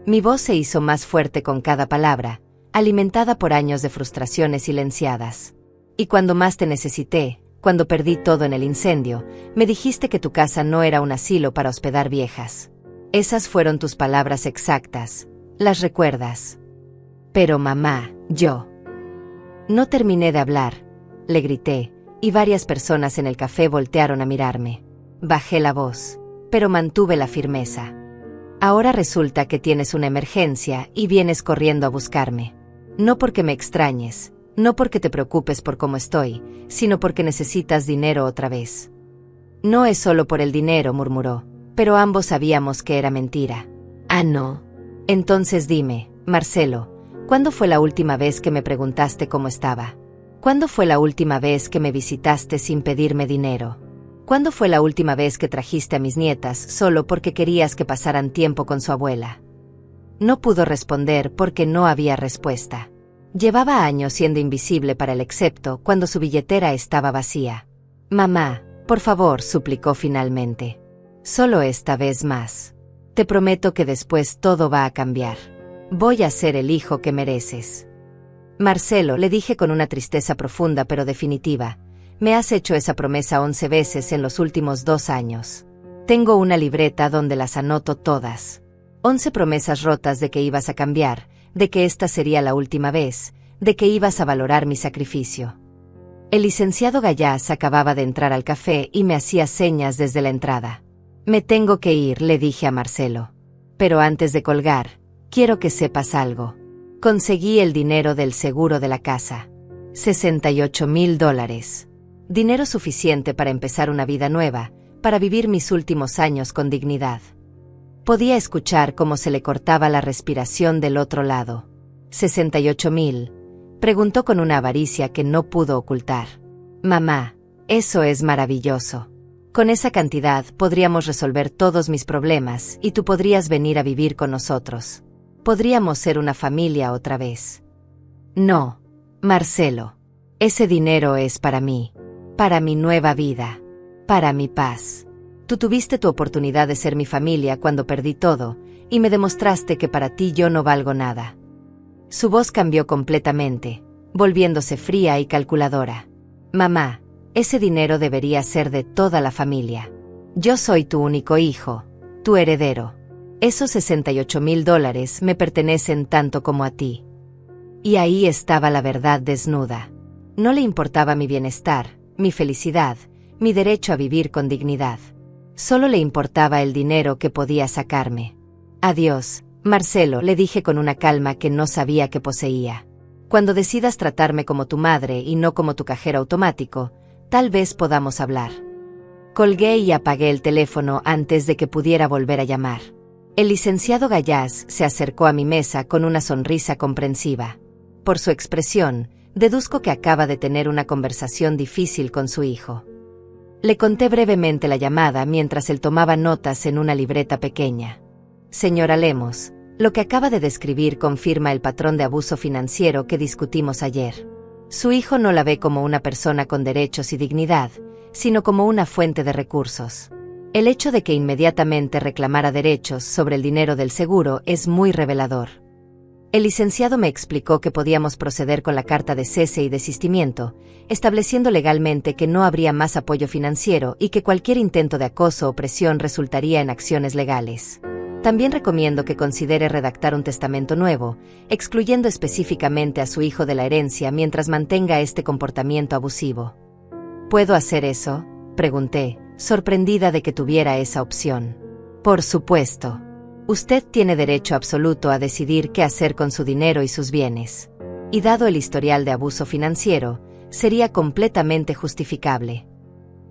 Mi voz se hizo más fuerte con cada palabra, alimentada por años de frustraciones silenciadas. Y cuando más te necesité, cuando perdí todo en el incendio, me dijiste que tu casa no era un asilo para hospedar viejas. Esas fueron tus palabras exactas. ¿Las recuerdas? Pero mamá, yo... No terminé de hablar, le grité, y varias personas en el café voltearon a mirarme. Bajé la voz, pero mantuve la firmeza. Ahora resulta que tienes una emergencia y vienes corriendo a buscarme. No porque me extrañes, no porque te preocupes por cómo estoy, sino porque necesitas dinero otra vez. No es solo por el dinero, murmuró, pero ambos sabíamos que era mentira. Ah, no. Entonces dime, Marcelo, ¿cuándo fue la última vez que me preguntaste cómo estaba? ¿Cuándo fue la última vez que me visitaste sin pedirme dinero? ¿Cuándo fue la última vez que trajiste a mis nietas solo porque querías que pasaran tiempo con su abuela? No pudo responder porque no había respuesta. Llevaba años siendo invisible para él excepto cuando su billetera estaba vacía. Mamá, por favor, suplicó finalmente. Solo esta vez más. Te prometo que después todo va a cambiar. Voy a ser el hijo que mereces. Marcelo, le dije con una tristeza profunda pero definitiva, me has hecho esa promesa 11 veces en los últimos 2 años. Tengo una libreta donde las anoto todas. 11 promesas rotas de que ibas a cambiar, de que esta sería la última vez, de que ibas a valorar mi sacrificio. El licenciado Gallás acababa de entrar al café y me hacía señas desde la entrada. Me tengo que ir, le dije a Marcelo. Pero antes de colgar, quiero que sepas algo. Conseguí el dinero del seguro de la casa. $68,000. Dinero suficiente para empezar una vida nueva, para vivir mis últimos años con dignidad. Podía escuchar cómo se le cortaba la respiración del otro lado. ¿68,000? Preguntó con una avaricia que no pudo ocultar. Mamá, eso es maravilloso. Con esa cantidad podríamos resolver todos mis problemas y tú podrías venir a vivir con nosotros. Podríamos ser una familia otra vez. No, Marcelo. Ese dinero es para mí, para mi nueva vida, para mi paz. Tú tuviste tu oportunidad de ser mi familia cuando perdí todo, y me demostraste que para ti yo no valgo nada. Su voz cambió completamente, volviéndose fría y calculadora. Mamá, ese dinero debería ser de toda la familia. Yo soy tu único hijo, tu heredero. Esos $68,000 me pertenecen tanto como a ti. Y ahí estaba la verdad desnuda. No le importaba mi bienestar, mi felicidad, mi derecho a vivir con dignidad. Solo le importaba el dinero que podía sacarme. Adiós, Marcelo, le dije con una calma que no sabía que poseía. Cuando decidas tratarme como tu madre y no como tu cajero automático, tal vez podamos hablar. Colgué y apagué el teléfono antes de que pudiera volver a llamar. El licenciado Gallás se acercó a mi mesa con una sonrisa comprensiva. Por su expresión, deduzco que acaba de tener una conversación difícil con su hijo. Le conté brevemente la llamada mientras él tomaba notas en una libreta pequeña. Señora Lemos, lo que acaba de describir confirma el patrón de abuso financiero que discutimos ayer. Su hijo no la ve como una persona con derechos y dignidad, sino como una fuente de recursos. El hecho de que inmediatamente reclamara derechos sobre el dinero del seguro es muy revelador. El licenciado me explicó que podíamos proceder con la carta de cese y desistimiento, estableciendo legalmente que no habría más apoyo financiero y que cualquier intento de acoso o presión resultaría en acciones legales. También recomiendo que considere redactar un testamento nuevo, excluyendo específicamente a su hijo de la herencia mientras mantenga este comportamiento abusivo. ¿Puedo hacer eso?, pregunté, sorprendida de que tuviera esa opción. Por supuesto. Usted tiene derecho absoluto a decidir qué hacer con su dinero y sus bienes. Y dado el historial de abuso financiero, sería completamente justificable.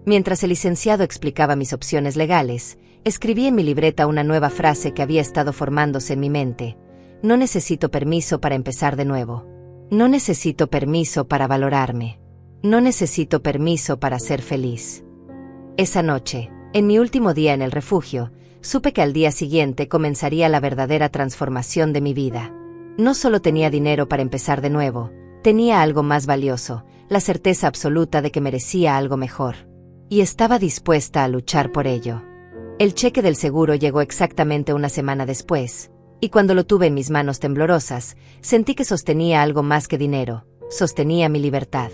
Mientras el licenciado explicaba mis opciones legales, escribí en mi libreta una nueva frase que había estado formándose en mi mente. No necesito permiso para empezar de nuevo. No necesito permiso para valorarme. No necesito permiso para ser feliz. Esa noche, en mi último día en el refugio, supe que al día siguiente comenzaría la verdadera transformación de mi vida. No solo tenía dinero para empezar de nuevo, tenía algo más valioso, la certeza absoluta de que merecía algo mejor. Y estaba dispuesta a luchar por ello. El cheque del seguro llegó exactamente una semana después, y cuando lo tuve en mis manos temblorosas, sentí que sostenía algo más que dinero, sostenía mi libertad.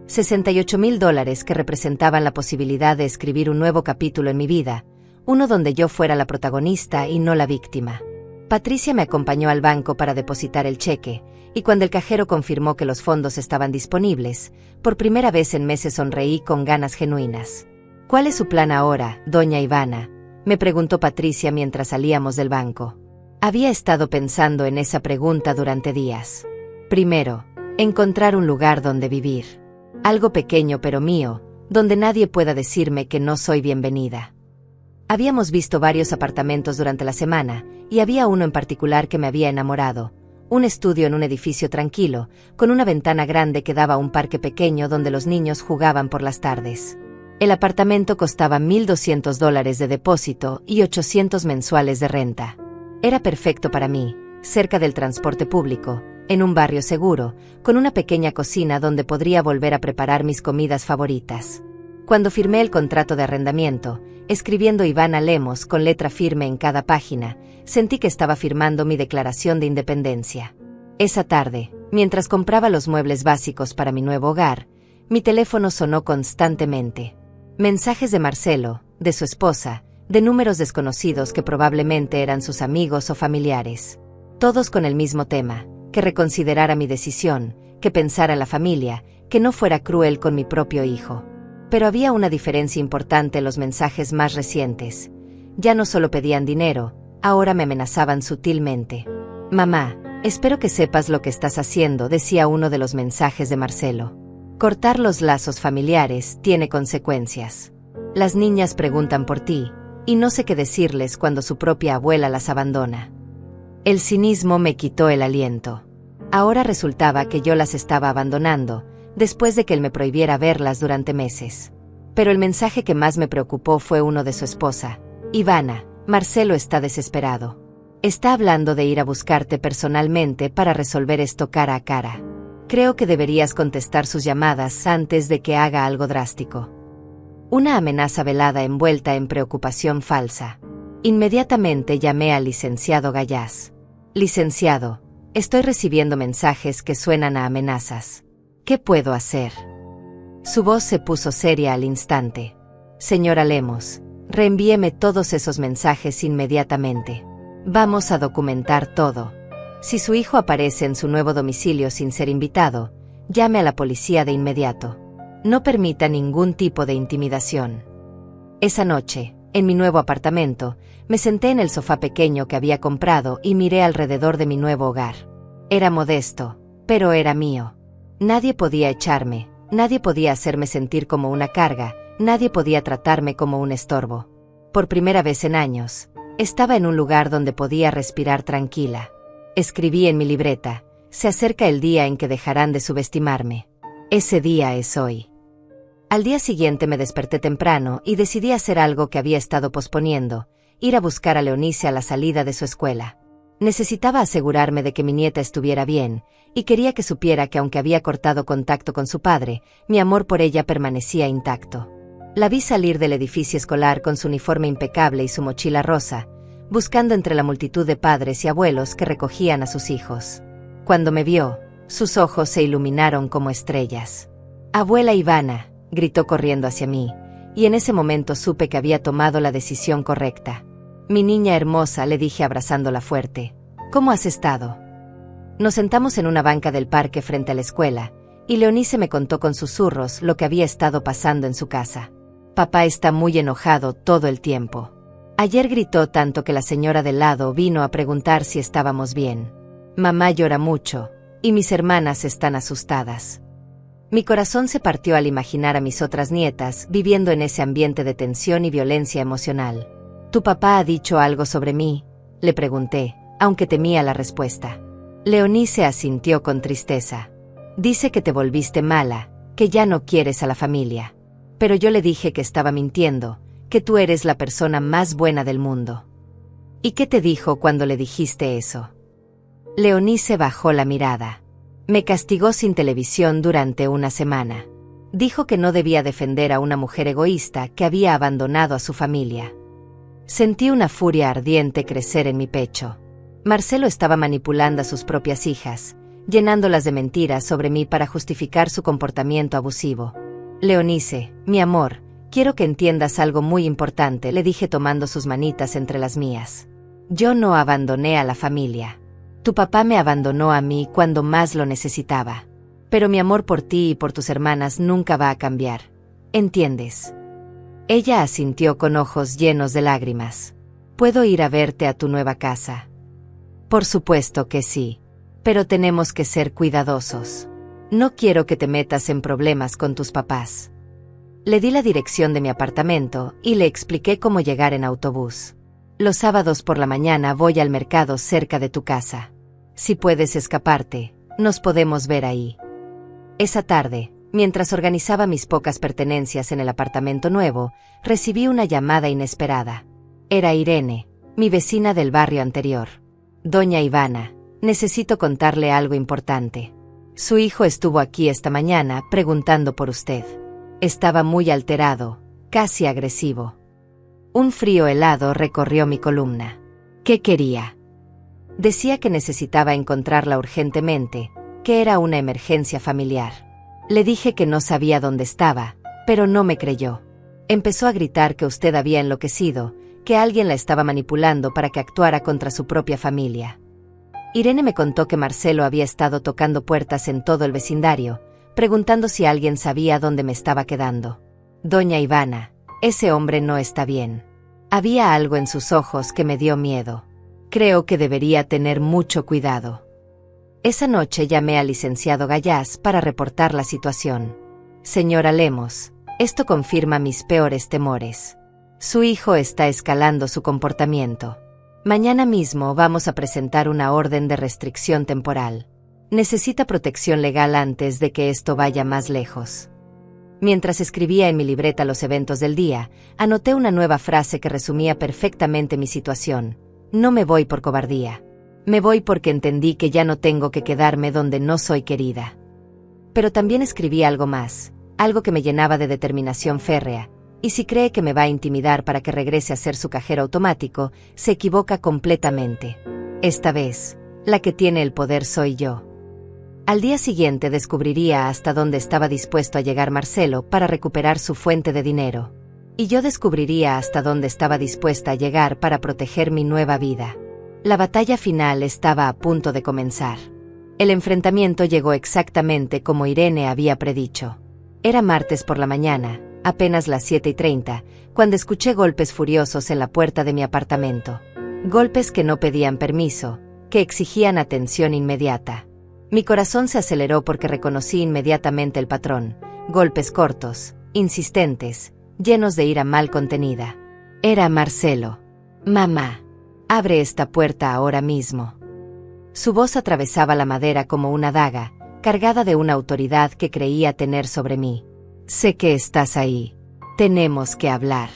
$68,000 que representaban la posibilidad de escribir un nuevo capítulo en mi vida, uno donde yo fuera la protagonista y no la víctima. Patricia me acompañó al banco para depositar el cheque, y cuando el cajero confirmó que los fondos estaban disponibles, por primera vez en meses sonreí con ganas genuinas. ¿Cuál es su plan ahora, doña Ivana?, me preguntó Patricia mientras salíamos del banco. Había estado pensando en esa pregunta durante días. Primero, encontrar un lugar donde vivir. Algo pequeño pero mío, donde nadie pueda decirme que no soy bienvenida. Habíamos visto varios apartamentos durante la semana, y había uno en particular que me había enamorado. Un estudio en un edificio tranquilo, con una ventana grande que daba a un parque pequeño donde los niños jugaban por las tardes. El apartamento costaba $1,200 de depósito y $800 mensuales de renta. Era perfecto para mí, cerca del transporte público, en un barrio seguro, con una pequeña cocina donde podría volver a preparar mis comidas favoritas. Cuando firmé el contrato de arrendamiento, escribiendo Ivana Lemos con letra firme en cada página, sentí que estaba firmando mi declaración de independencia. Esa tarde, mientras compraba los muebles básicos para mi nuevo hogar, mi teléfono sonó constantemente. Mensajes de Marcelo, de su esposa, de números desconocidos que probablemente eran sus amigos o familiares. Todos con el mismo tema, que reconsiderara mi decisión, que pensara en la familia, que no fuera cruel con mi propio hijo. Pero había una diferencia importante en los mensajes más recientes. Ya no solo pedían dinero, ahora me amenazaban sutilmente. «Mamá, espero que sepas lo que estás haciendo», decía uno de los mensajes de Marcelo. «Cortar los lazos familiares tiene consecuencias. Las niñas preguntan por ti, y no sé qué decirles cuando su propia abuela las abandona». El cinismo me quitó el aliento. Ahora resultaba que yo las estaba abandonando, después de que él me prohibiera verlas durante meses. Pero el mensaje que más me preocupó fue uno de su esposa. «Ivana, Marcelo está desesperado. Está hablando de ir a buscarte personalmente para resolver esto cara a cara. Creo que deberías contestar sus llamadas antes de que haga algo drástico». Una amenaza velada envuelta en preocupación falsa. Inmediatamente llamé al licenciado Gallás. «Licenciado, estoy recibiendo mensajes que suenan a amenazas. ¿Qué puedo hacer?». Su voz se puso seria al instante. «Señora Lemos, reenvíeme todos esos mensajes inmediatamente. Vamos a documentar todo. Si su hijo aparece en su nuevo domicilio sin ser invitado, llame a la policía de inmediato. No permita ningún tipo de intimidación». Esa noche, en mi nuevo apartamento, me senté en el sofá pequeño que había comprado y miré alrededor de mi nuevo hogar. Era modesto, pero era mío. Nadie podía echarme, nadie podía hacerme sentir como una carga, nadie podía tratarme como un estorbo. Por primera vez en años, estaba en un lugar donde podía respirar tranquila. Escribí en mi libreta: «Se acerca el día en que dejarán de subestimarme. Ese día es hoy». Al día siguiente me desperté temprano y decidí hacer algo que había estado posponiendo: ir a buscar a Leonice a la salida de su escuela. Necesitaba asegurarme de que mi nieta estuviera bien, y quería que supiera que aunque había cortado contacto con su padre, mi amor por ella permanecía intacto. La vi salir del edificio escolar con su uniforme impecable y su mochila rosa, buscando entre la multitud de padres y abuelos que recogían a sus hijos. Cuando me vio, sus ojos se iluminaron como estrellas. «Abuela Ivana», gritó corriendo hacia mí, y en ese momento supe que había tomado la decisión correcta. «Mi niña hermosa», le dije abrazándola fuerte, «¿cómo has estado?». Nos sentamos en una banca del parque frente a la escuela, y Leonice me contó con susurros lo que había estado pasando en su casa. «Papá está muy enojado todo el tiempo. Ayer gritó tanto que la señora del lado vino a preguntar si estábamos bien. Mamá llora mucho, y mis hermanas están asustadas». Mi corazón se partió al imaginar a mis otras nietas viviendo en ese ambiente de tensión y violencia emocional. «¿Tu papá ha dicho algo sobre mí?», le pregunté, aunque temía la respuesta. Leonice asintió con tristeza. «Dice que te volviste mala, que ya no quieres a la familia. Pero yo le dije que estaba mintiendo, que tú eres la persona más buena del mundo». «¿Y qué te dijo cuando le dijiste eso?». Leonice bajó la mirada. «Me castigó sin televisión durante una semana. Dijo que no debía defender a una mujer egoísta que había abandonado a su familia». Sentí una furia ardiente crecer en mi pecho. Marcelo estaba manipulando a sus propias hijas, llenándolas de mentiras sobre mí para justificar su comportamiento abusivo. «Leonice, mi amor, quiero que entiendas algo muy importante», le dije tomando sus manitas entre las mías. «Yo no abandoné a la familia. Tu papá me abandonó a mí cuando más lo necesitaba. Pero mi amor por ti y por tus hermanas nunca va a cambiar. ¿Entiendes?». Ella asintió con ojos llenos de lágrimas. «¿Puedo ir a verte a tu nueva casa?». «Por supuesto que sí. Pero tenemos que ser cuidadosos. No quiero que te metas en problemas con tus papás». Le di la dirección de mi apartamento y le expliqué cómo llegar en autobús. «Los sábados por la mañana voy al mercado cerca de tu casa. Si puedes escaparte, nos podemos ver ahí». Esa tarde, mientras organizaba mis pocas pertenencias en el apartamento nuevo, recibí una llamada inesperada. Era Irene, mi vecina del barrio anterior. «Doña Ivana, necesito contarle algo importante. Su hijo estuvo aquí esta mañana preguntando por usted. Estaba muy alterado, casi agresivo». Un frío helado recorrió mi columna. ¿Qué quería? Decía que necesitaba encontrarla urgentemente, que era una emergencia familiar. Le dije que no sabía dónde estaba, pero no me creyó. Empezó a gritar que usted había enloquecido, que alguien la estaba manipulando para que actuara contra su propia familia. Irene me contó que Marcelo había estado tocando puertas en todo el vecindario, preguntando si alguien sabía dónde me estaba quedando. Doña Ivana, ese hombre no está bien. Había algo en sus ojos que me dio miedo. Creo que debería tener mucho cuidado. Esa noche llamé al licenciado Gallás para reportar la situación. Señora Lemos, esto confirma mis peores temores. Su hijo está escalando su comportamiento. Mañana mismo vamos a presentar una orden de restricción temporal. Necesita protección legal antes de que esto vaya más lejos. Mientras escribía en mi libreta los eventos del día, anoté una nueva frase que resumía perfectamente mi situación. No me voy por cobardía. Me voy porque entendí que ya no tengo que quedarme donde no soy querida. Pero también escribí algo más, algo que me llenaba de determinación férrea. Y si cree que me va a intimidar para que regrese a ser su cajero automático, se equivoca completamente. Esta vez, la que tiene el poder soy yo. Al día siguiente descubriría hasta dónde estaba dispuesto a llegar Marcelo para recuperar su fuente de dinero. Y yo descubriría hasta dónde estaba dispuesta a llegar para proteger mi nueva vida. La batalla final estaba a punto de comenzar. El enfrentamiento llegó exactamente como Irene había predicho. Era martes por la mañana, apenas las 7:30, cuando escuché golpes furiosos en la puerta de mi apartamento. Golpes que no pedían permiso, que exigían atención inmediata. Mi corazón se aceleró porque reconocí inmediatamente el patrón. Golpes cortos, insistentes, llenos de ira mal contenida. Era Marcelo. Mamá, abre esta puerta ahora mismo. Su voz atravesaba la madera como una daga, cargada de una autoridad que creía tener sobre mí. Sé que estás ahí. Tenemos que hablar.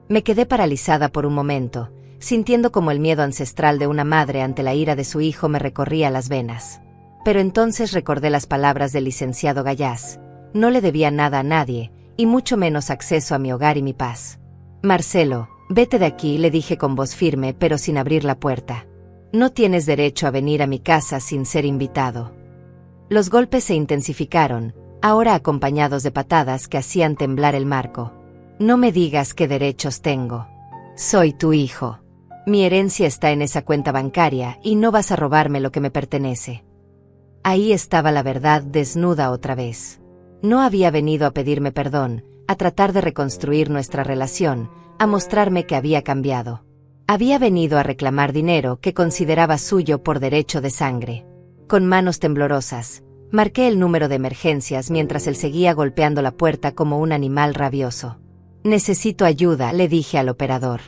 Me quedé paralizada por un momento, sintiendo como el miedo ancestral de una madre ante la ira de su hijo me recorría las venas. Pero entonces recordé las palabras del licenciado Gallás. No le debía nada a nadie, y mucho menos acceso a mi hogar y mi paz. Marcelo, vete de aquí, le dije con voz firme pero sin abrir la puerta. No tienes derecho a venir a mi casa sin ser invitado. Los golpes se intensificaron, ahora acompañados de patadas que hacían temblar el marco. No me digas qué derechos tengo. Soy tu hijo. Mi herencia está en esa cuenta bancaria y no vas a robarme lo que me pertenece. Ahí estaba la verdad desnuda otra vez. No había venido a pedirme perdón, a tratar de reconstruir nuestra relación, a mostrarme que había cambiado. Había venido a reclamar dinero que consideraba suyo por derecho de sangre. Con manos temblorosas, marqué el número de emergencias mientras él seguía golpeando la puerta como un animal rabioso. Necesito ayuda, le dije al operador.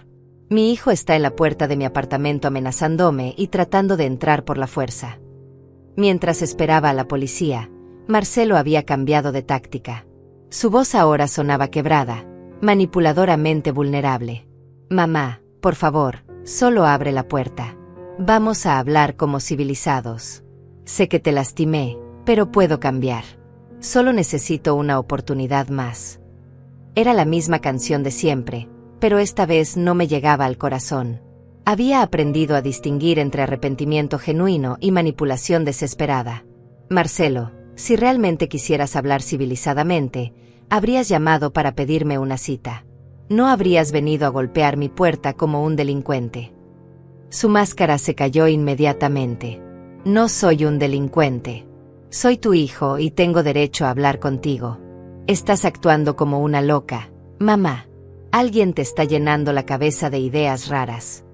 Mi hijo está en la puerta de mi apartamento amenazándome y tratando de entrar por la fuerza. Mientras esperaba a la policía, Marcelo había cambiado de táctica. Su voz ahora sonaba quebrada, manipuladoramente vulnerable. Mamá, por favor, solo abre la puerta. Vamos a hablar como civilizados. Sé que te lastimé, pero puedo cambiar. Solo necesito una oportunidad más. Era la misma canción de siempre, pero esta vez no me llegaba al corazón. Había aprendido a distinguir entre arrepentimiento genuino y manipulación desesperada. Marcelo, si realmente quisieras hablar civilizadamente, habrías llamado para pedirme una cita. No habrías venido a golpear mi puerta como un delincuente. Su máscara se cayó inmediatamente. No soy un delincuente. Soy tu hijo y tengo derecho a hablar contigo. Estás actuando como una loca, mamá. Alguien te está llenando la cabeza de ideas raras.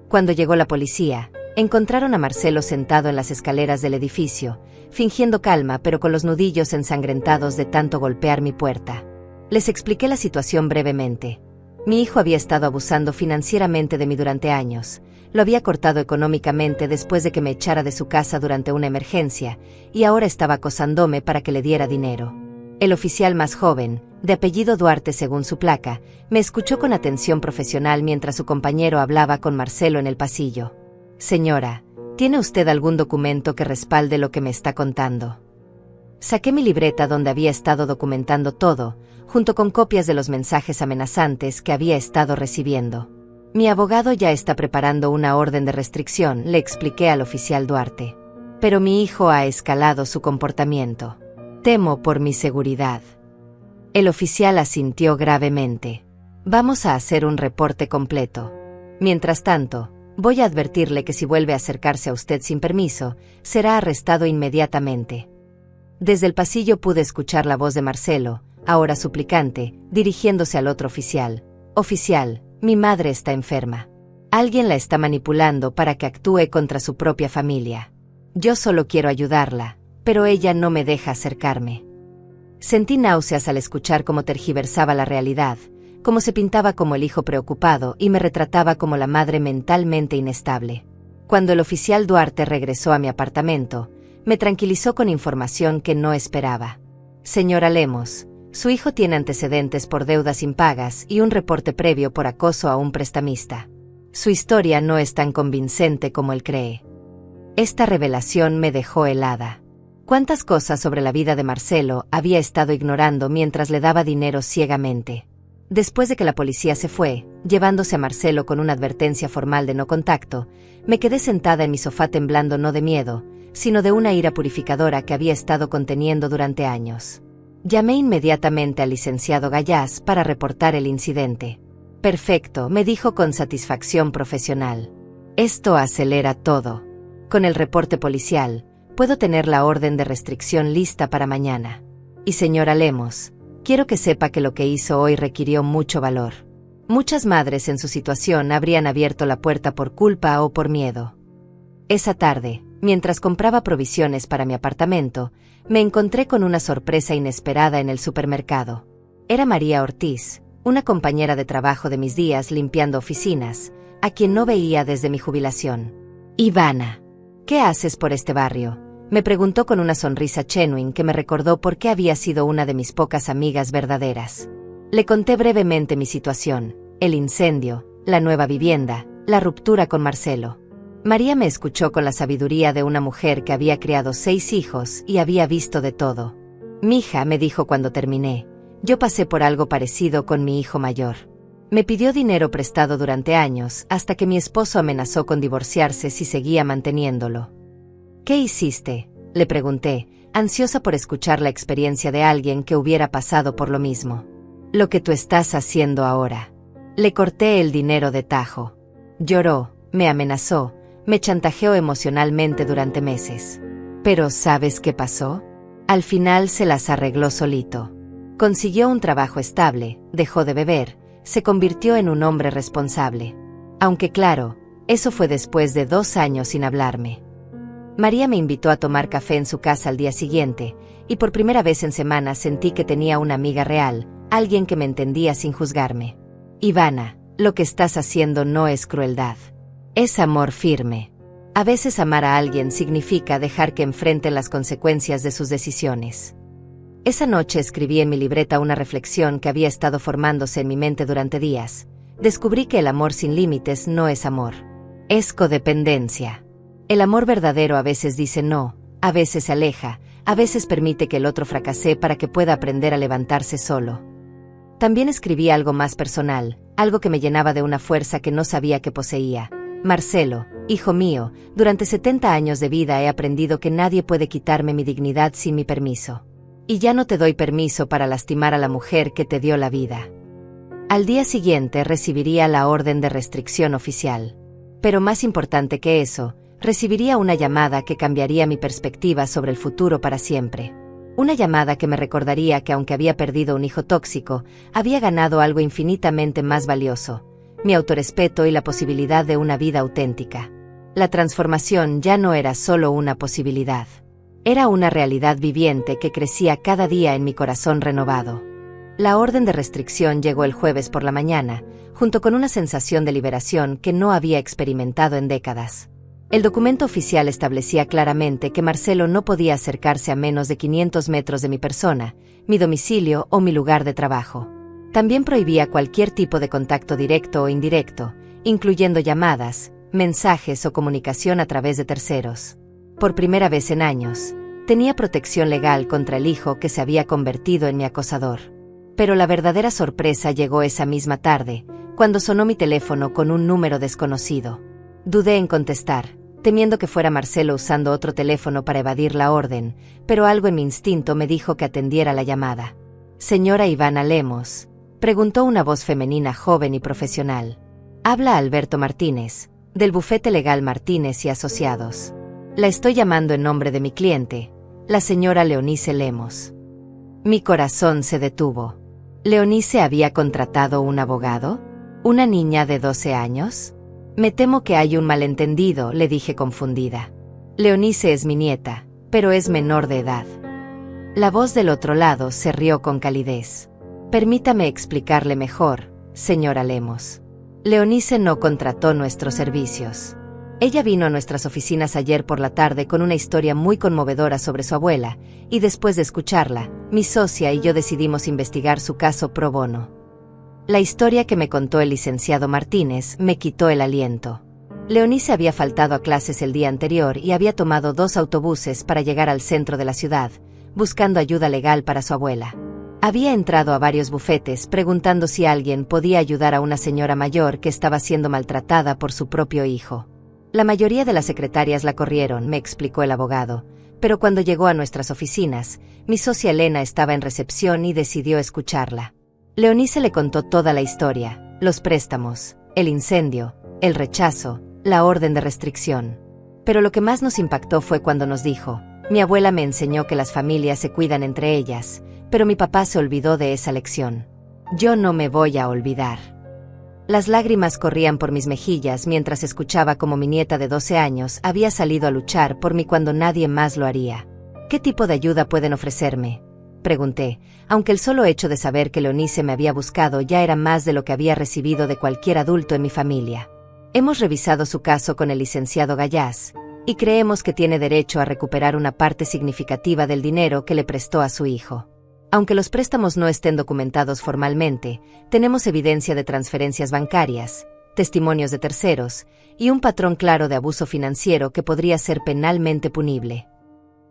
Cuando llegó la policía, encontraron a Marcelo sentado en las escaleras del edificio, fingiendo calma pero con los nudillos ensangrentados de tanto golpear mi puerta. Les expliqué la situación brevemente. Mi hijo había estado abusando financieramente de mí durante años. Lo había cortado económicamente después de que me echara de su casa durante una emergencia, y ahora estaba acosándome para que le diera dinero. El oficial más joven, de apellido Duarte según su placa, me escuchó con atención profesional mientras su compañero hablaba con Marcelo en el pasillo. Señora, ¿tiene usted algún documento que respalde lo que me está contando? Saqué mi libreta donde había estado documentando todo, junto con copias de los mensajes amenazantes que había estado recibiendo. Mi abogado ya está preparando una orden de restricción, le expliqué al oficial Duarte. Pero mi hijo ha escalado su comportamiento. Temo por mi seguridad. El oficial asintió gravemente. Vamos a hacer un reporte completo. Mientras tanto, voy a advertirle que si vuelve a acercarse a usted sin permiso, será arrestado inmediatamente. Desde el pasillo pude escuchar la voz de Marcelo, ahora suplicante, dirigiéndose al otro oficial. Oficial, mi madre está enferma. Alguien la está manipulando para que actúe contra su propia familia. Yo solo quiero ayudarla, pero ella no me deja acercarme. Sentí náuseas al escuchar cómo tergiversaba la realidad, cómo se pintaba como el hijo preocupado y me retrataba como la madre mentalmente inestable. Cuando el oficial Duarte regresó a mi apartamento, me tranquilizó con información que no esperaba. Señora Lemos, su hijo tiene antecedentes por deudas impagas y un reporte previo por acoso a un prestamista. Su historia no es tan convincente como él cree. Esta revelación me dejó helada. ¿Cuántas cosas sobre la vida de Marcelo había estado ignorando mientras le daba dinero ciegamente? Después de que la policía se fue, llevándose a Marcelo con una advertencia formal de no contacto, me quedé sentada en mi sofá temblando no de miedo, sino de una ira purificadora que había estado conteniendo durante años. Llamé inmediatamente al licenciado Gallás para reportar el incidente. Perfecto, me dijo con satisfacción profesional. Esto acelera todo. Con el reporte policial, puedo tener la orden de restricción lista para mañana. Y señora Lemos, quiero que sepa que lo que hizo hoy requirió mucho valor. Muchas madres en su situación habrían abierto la puerta por culpa o por miedo. Esa tarde, mientras compraba provisiones para mi apartamento, me encontré con una sorpresa inesperada en el supermercado. Era María Ortiz, una compañera de trabajo de mis días limpiando oficinas, a quien no veía desde mi jubilación. Ivana, ¿qué haces por este barrio?, me preguntó con una sonrisa genuine que me recordó por qué había sido una de mis pocas amigas verdaderas. Le conté brevemente mi situación, el incendio, la nueva vivienda, la ruptura con Marcelo. María me escuchó con la sabiduría de una mujer que había criado 6 hijos y había visto de todo. Mija, me dijo cuando terminé, yo pasé por algo parecido con mi hijo mayor. Me pidió dinero prestado durante años hasta que mi esposo amenazó con divorciarse si seguía manteniéndolo. ¿Qué hiciste?, le pregunté, ansiosa por escuchar la experiencia de alguien que hubiera pasado por lo mismo. Lo que tú estás haciendo ahora. Le corté el dinero de tajo. Lloró, me amenazó, me chantajeó emocionalmente durante meses. Pero ¿sabes qué pasó? Al final se las arregló solito. Consiguió un trabajo estable, dejó de beber, se convirtió en un hombre responsable. Aunque claro, eso fue después de 2 años sin hablarme. María me invitó a tomar café en su casa al día siguiente, y por primera vez en semanas sentí que tenía una amiga real, alguien que me entendía sin juzgarme. Ivana, lo que estás haciendo no es crueldad. Es amor firme. A veces amar a alguien significa dejar que enfrenten las consecuencias de sus decisiones. Esa noche escribí en mi libreta una reflexión que había estado formándose en mi mente durante días. Descubrí que el amor sin límites no es amor. Es codependencia. El amor verdadero a veces dice no, a veces se aleja, a veces permite que el otro fracase para que pueda aprender a levantarse solo. También escribí algo más personal, algo que me llenaba de una fuerza que no sabía que poseía. Marcelo, hijo mío, durante 70 años de vida he aprendido que nadie puede quitarme mi dignidad sin mi permiso. Y ya no te doy permiso para lastimar a la mujer que te dio la vida. Al día siguiente recibiría la orden de restricción oficial. Pero más importante que eso, recibiría una llamada que cambiaría mi perspectiva sobre el futuro para siempre. Una llamada que me recordaría que aunque había perdido un hijo tóxico, había ganado algo infinitamente más valioso: mi autorrespeto y la posibilidad de una vida auténtica. La transformación ya no era solo una posibilidad. Era una realidad viviente que crecía cada día en mi corazón renovado. La orden de restricción llegó el jueves por la mañana, junto con una sensación de liberación que no había experimentado en décadas. El documento oficial establecía claramente que Marcelo no podía acercarse a menos de 500 metros de mi persona, mi domicilio o mi lugar de trabajo. También prohibía cualquier tipo de contacto directo o indirecto, incluyendo llamadas, mensajes o comunicación a través de terceros. Por primera vez en años, tenía protección legal contra el hijo que se había convertido en mi acosador. Pero la verdadera sorpresa llegó esa misma tarde, cuando sonó mi teléfono con un número desconocido. Dudé en contestar, temiendo que fuera Marcelo usando otro teléfono para evadir la orden, pero algo en mi instinto me dijo que atendiera la llamada. Señora Ivana Lemos, Preguntó una voz femenina joven y profesional. Habla Alberto Martínez, del bufete legal Martínez y Asociados. La estoy llamando en nombre de mi cliente, la señora Leonice Lemos. Mi corazón se detuvo. ¿Leonice había contratado un abogado? ¿Una niña de 12 años? Me temo que hay un malentendido, le dije confundida. Leonice es mi nieta, pero es menor de edad. La voz del otro lado se rió con calidez. Permítame explicarle mejor, señora Lemos. Leonice no contrató nuestros servicios. Ella vino a nuestras oficinas ayer por la tarde con una historia muy conmovedora sobre su abuela, y después de escucharla, mi socia y yo decidimos investigar su caso pro bono. La historia que me contó el licenciado Martínez me quitó el aliento. Leonice había faltado a clases el día anterior y había tomado 2 autobuses para llegar al centro de la ciudad, buscando ayuda legal para su abuela. Había entrado a varios bufetes preguntando si alguien podía ayudar a una señora mayor que estaba siendo maltratada por su propio hijo. La mayoría de las secretarias la corrieron, me explicó el abogado, pero cuando llegó a nuestras oficinas, mi socia Elena estaba en recepción y decidió escucharla. Leonice le contó toda la historia, los préstamos, el incendio, el rechazo, la orden de restricción. Pero lo que más nos impactó fue cuando nos dijo: mi abuela me enseñó que las familias se cuidan entre ellas, pero mi papá se olvidó de esa lección. Yo no me voy a olvidar. Las lágrimas corrían por mis mejillas mientras escuchaba cómo mi nieta de 12 años había salido a luchar por mí cuando nadie más lo haría. ¿Qué tipo de ayuda pueden ofrecerme?, pregunté, aunque el solo hecho de saber que Leonice me había buscado ya era más de lo que había recibido de cualquier adulto en mi familia. Hemos revisado su caso con el licenciado Gallás, y creemos que tiene derecho a recuperar una parte significativa del dinero que le prestó a su hijo. Aunque los préstamos no estén documentados formalmente, tenemos evidencia de transferencias bancarias, testimonios de terceros, y un patrón claro de abuso financiero que podría ser penalmente punible.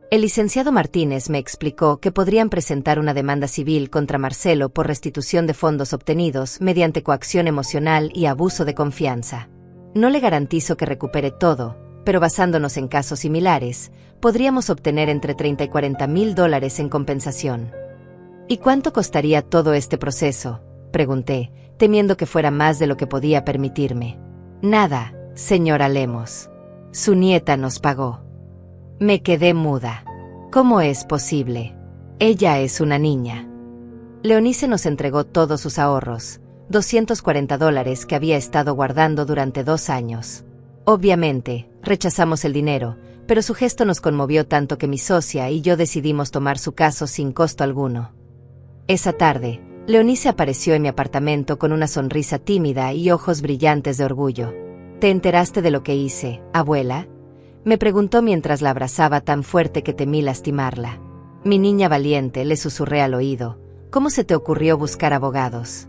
El licenciado Martínez me explicó que podrían presentar una demanda civil contra Marcelo por restitución de fondos obtenidos mediante coacción emocional y abuso de confianza. No le garantizo que recupere todo, pero basándonos en casos similares, podríamos obtener entre 30 y 40 mil dólares en compensación. ¿Y cuánto costaría todo este proceso?, pregunté, temiendo que fuera más de lo que podía permitirme. Nada, señora Lemos. Su nieta nos pagó. Me quedé muda. ¿Cómo es posible? Ella es una niña. Leonice nos entregó todos sus ahorros, $240 que había estado guardando durante 2 años. Obviamente, rechazamos el dinero, pero su gesto nos conmovió tanto que mi socia y yo decidimos tomar su caso sin costo alguno. Esa tarde, Leonice apareció en mi apartamento con una sonrisa tímida y ojos brillantes de orgullo. ¿Te enteraste de lo que hice, abuela?, me preguntó mientras la abrazaba tan fuerte que temí lastimarla. Mi niña valiente, le susurré al oído. ¿Cómo se te ocurrió buscar abogados?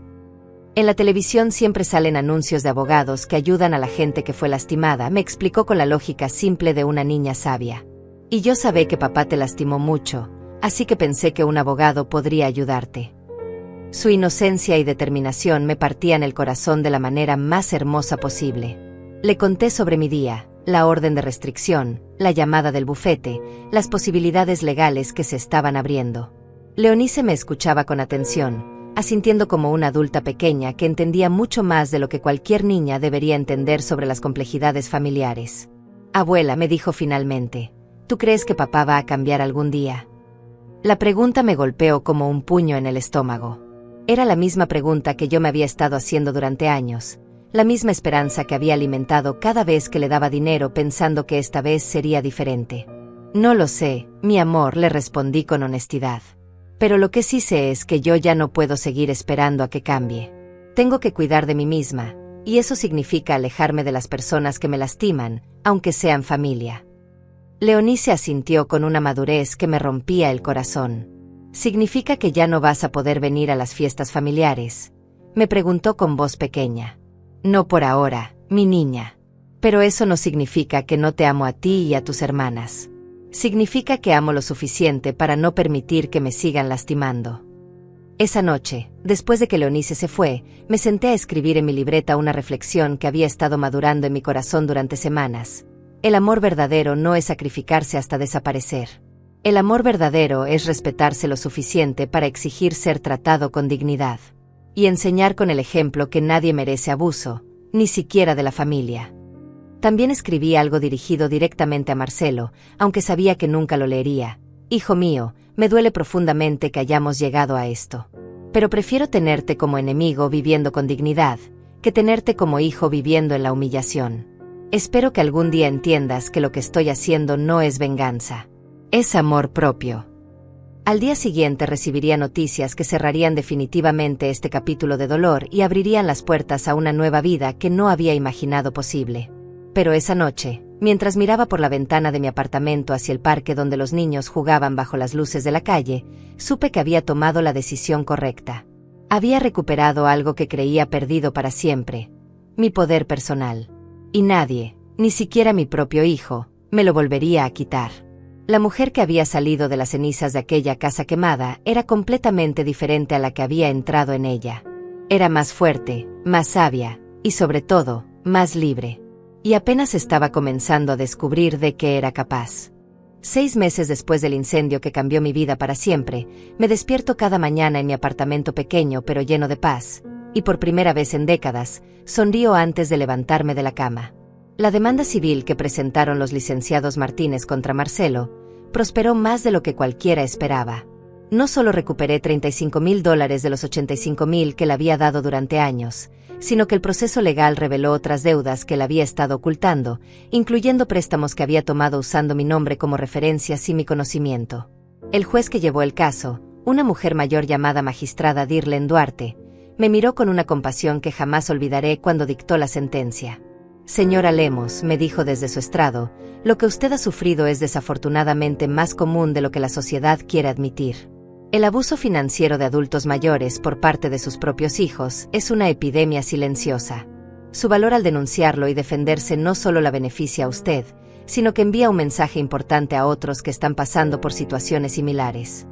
En la televisión siempre salen anuncios de abogados que ayudan a la gente que fue lastimada, me explicó con la lógica simple de una niña sabia. Y yo sabía que papá te lastimó mucho, así que pensé que un abogado podría ayudarte. Su inocencia y determinación me partían el corazón de la manera más hermosa posible. Le conté sobre mi día, la orden de restricción, la llamada del bufete, las posibilidades legales que se estaban abriendo. Leonice me escuchaba con atención, asintiendo como una adulta pequeña que entendía mucho más de lo que cualquier niña debería entender sobre las complejidades familiares. Abuela, me dijo finalmente, ¿tú crees que papá va a cambiar algún día? La pregunta me golpeó como un puño en el estómago. Era la misma pregunta que yo me había estado haciendo durante años, la misma esperanza que había alimentado cada vez que le daba dinero pensando que esta vez sería diferente. No lo sé, mi amor, le respondí con honestidad. Pero lo que sí sé es que yo ya no puedo seguir esperando a que cambie. Tengo que cuidar de mí misma, y eso significa alejarme de las personas que me lastiman, aunque sean familia. Leonice asintió con una madurez que me rompía el corazón. ¿Significa que ya no vas a poder venir a las fiestas familiares?, me preguntó con voz pequeña. No por ahora, mi niña. Pero eso no significa que no te amo a ti y a tus hermanas. Significa que amo lo suficiente para no permitir que me sigan lastimando. Esa noche, después de que Leonice se fue, me senté a escribir en mi libreta una reflexión que había estado madurando en mi corazón durante semanas. El amor verdadero no es sacrificarse hasta desaparecer. El amor verdadero es respetarse lo suficiente para exigir ser tratado con dignidad. y enseñar con el ejemplo que nadie merece abuso, ni siquiera de la familia. También escribí algo dirigido directamente a Marcelo, aunque sabía que nunca lo leería. Hijo mío, me duele profundamente que hayamos llegado a esto. Pero prefiero tenerte como enemigo viviendo con dignidad, que tenerte como hijo viviendo en la humillación. Espero que algún día entiendas que lo que estoy haciendo no es venganza. Es amor propio. Al día siguiente recibiría noticias que cerrarían definitivamente este capítulo de dolor y abrirían las puertas a una nueva vida que no había imaginado posible. Pero esa noche, mientras miraba por la ventana de mi apartamento hacia el parque donde los niños jugaban bajo las luces de la calle, supe que había tomado la decisión correcta. Había recuperado algo que creía perdido para siempre: mi poder personal. Y nadie, ni siquiera mi propio hijo, me lo volvería a quitar. La mujer que había salido de las cenizas de aquella casa quemada era completamente diferente a la que había entrado en ella. Era más fuerte, más sabia, y sobre todo, más libre. Y apenas estaba comenzando a descubrir de qué era capaz. 6 meses después del incendio que cambió mi vida para siempre, me despierto cada mañana en mi apartamento pequeño pero lleno de paz, y por primera vez en décadas, sonrío antes de levantarme de la cama. La demanda civil que presentaron los licenciados Martínez contra Marcelo prosperó más de lo que cualquiera esperaba. No solo recuperé $35,000 de los $85,000 que le había dado durante años, sino que el proceso legal reveló otras deudas que él había estado ocultando, incluyendo préstamos que había tomado usando mi nombre como referencia sin mi conocimiento. El juez que llevó el caso, una mujer mayor llamada magistrada Dirlen Duarte, me miró con una compasión que jamás olvidaré cuando dictó la sentencia. Señora Lemos, me dijo desde su estrado, lo que usted ha sufrido es desafortunadamente más común de lo que la sociedad quiere admitir. El abuso financiero de adultos mayores por parte de sus propios hijos es una epidemia silenciosa. Su valor al denunciarlo y defenderse no solo la beneficia a usted, sino que envía un mensaje importante a otros que están pasando por situaciones similares.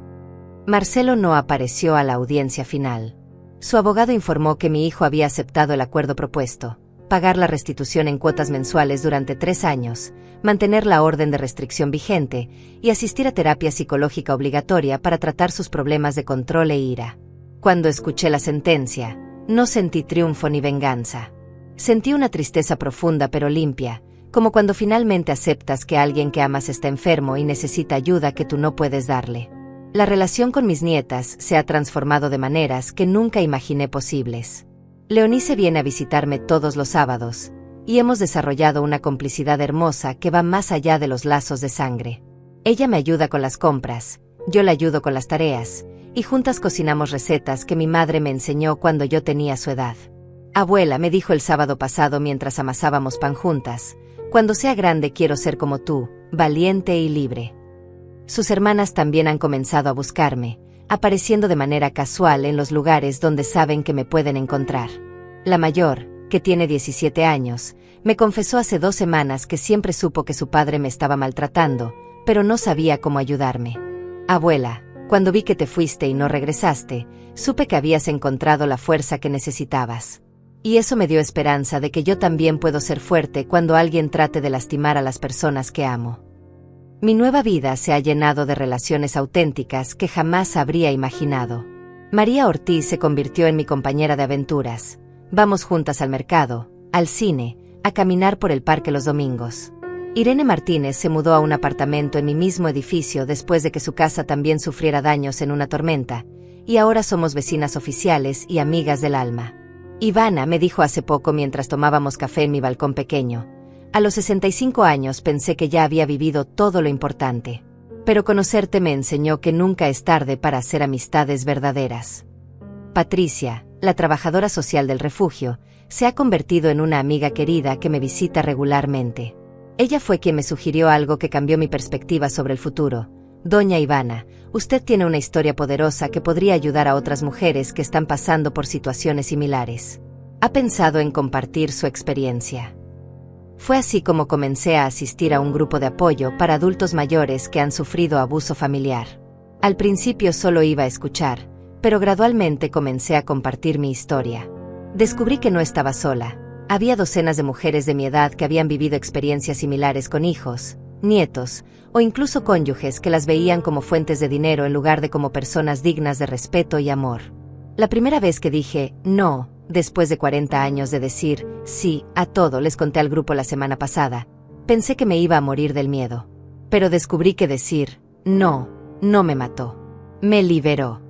Marcelo no apareció a la audiencia final. Su abogado informó que mi hijo había aceptado el acuerdo propuesto: pagar la restitución en cuotas mensuales durante 3 años, mantener la orden de restricción vigente y asistir a terapia psicológica obligatoria para tratar sus problemas de control e ira. Cuando escuché la sentencia, no sentí triunfo ni venganza. Sentí una tristeza profunda pero limpia, como cuando finalmente aceptas que alguien que amas está enfermo y necesita ayuda que tú no puedes darle. La relación con mis nietas se ha transformado de maneras que nunca imaginé posibles. Leonice viene a visitarme todos los sábados, y hemos desarrollado una complicidad hermosa que va más allá de los lazos de sangre. Ella me ayuda con las compras, yo la ayudo con las tareas, y juntas cocinamos recetas que mi madre me enseñó cuando yo tenía su edad. Abuela, me dijo el sábado pasado mientras amasábamos pan juntas, cuando sea grande quiero ser como tú, valiente y libre. Sus hermanas también han comenzado a buscarme, apareciendo de manera casual en los lugares donde saben que me pueden encontrar. La mayor, que tiene 17 años, me confesó hace 2 semanas que siempre supo que su padre me estaba maltratando, pero no sabía cómo ayudarme. Abuela, cuando vi que te fuiste y no regresaste, supe que habías encontrado la fuerza que necesitabas. Y eso me dio esperanza de que yo también puedo ser fuerte cuando alguien trate de lastimar a las personas que amo. Mi nueva vida se ha llenado de relaciones auténticas que jamás habría imaginado. María Ortiz se convirtió en mi compañera de aventuras. Vamos juntas al mercado, al cine, a caminar por el parque los domingos. Irene Martínez se mudó a un apartamento en mi mismo edificio después de que su casa también sufriera daños en una tormenta, y ahora somos vecinas oficiales y amigas del alma. Ivana me dijo hace poco mientras tomábamos café en mi balcón pequeño: a los 65 años pensé que ya había vivido todo lo importante. Pero conocerte me enseñó que nunca es tarde para hacer amistades verdaderas. Patricia, la trabajadora social del refugio, se ha convertido en una amiga querida que me visita regularmente. Ella fue quien me sugirió algo que cambió mi perspectiva sobre el futuro. Doña Ivana, usted tiene una historia poderosa que podría ayudar a otras mujeres que están pasando por situaciones similares. ¿Ha pensado en compartir su experiencia? Fue así como comencé a asistir a un grupo de apoyo para adultos mayores que han sufrido abuso familiar. Al principio solo iba a escuchar, pero gradualmente comencé a compartir mi historia. Descubrí que no estaba sola. Había docenas de mujeres de mi edad que habían vivido experiencias similares con hijos, nietos, o incluso cónyuges que las veían como fuentes de dinero en lugar de como personas dignas de respeto y amor. La primera vez que dije no, después de 40 años de decir sí a todo, les conté al grupo la semana pasada, pensé que me iba a morir del miedo. Pero descubrí que decir no me mató. Me liberó.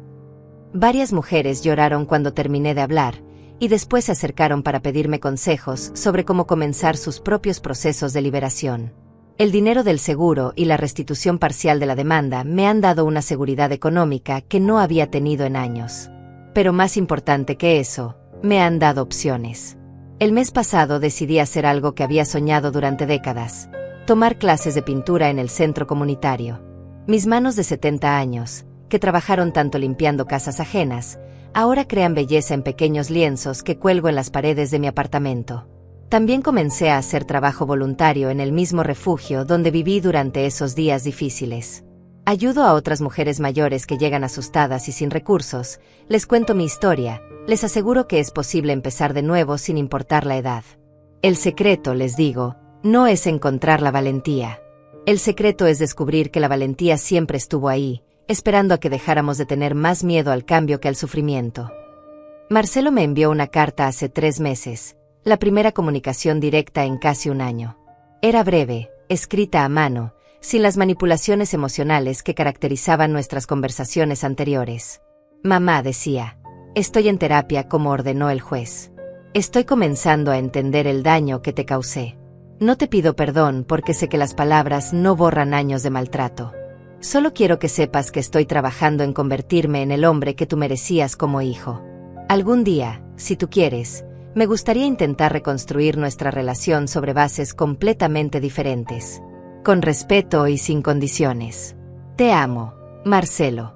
Varias mujeres lloraron cuando terminé de hablar, y después se acercaron para pedirme consejos sobre cómo comenzar sus propios procesos de liberación. El dinero del seguro y la restitución parcial de la demanda me han dado una seguridad económica que no había tenido en años. Pero más importante que eso, me han dado opciones. El mes pasado decidí hacer algo que había soñado durante décadas: tomar clases de pintura en el centro comunitario. Mis manos de 70 años, que trabajaron tanto limpiando casas ajenas, ahora crean belleza en pequeños lienzos que cuelgo en las paredes de mi apartamento. También comencé a hacer trabajo voluntario en el mismo refugio donde viví durante esos días difíciles. Ayudo a otras mujeres mayores que llegan asustadas y sin recursos, les cuento mi historia, les aseguro que es posible empezar de nuevo sin importar la edad. El secreto, les digo, no es encontrar la valentía. El secreto es descubrir que la valentía siempre estuvo ahí, esperando a que dejáramos de tener más miedo al cambio que al sufrimiento. Marcelo me envió una carta hace 3 meses, la primera comunicación directa en casi un año. Era breve, escrita a mano, sin las manipulaciones emocionales que caracterizaban nuestras conversaciones anteriores. Mamá, decía, estoy en terapia como ordenó el juez. Estoy comenzando a entender el daño que te causé. No te pido perdón porque sé que las palabras no borran años de maltrato. Solo quiero que sepas que estoy trabajando en convertirme en el hombre que tú merecías como hijo. Algún día, si tú quieres, me gustaría intentar reconstruir nuestra relación sobre bases completamente diferentes. Con respeto y sin condiciones. Te amo, Marcelo.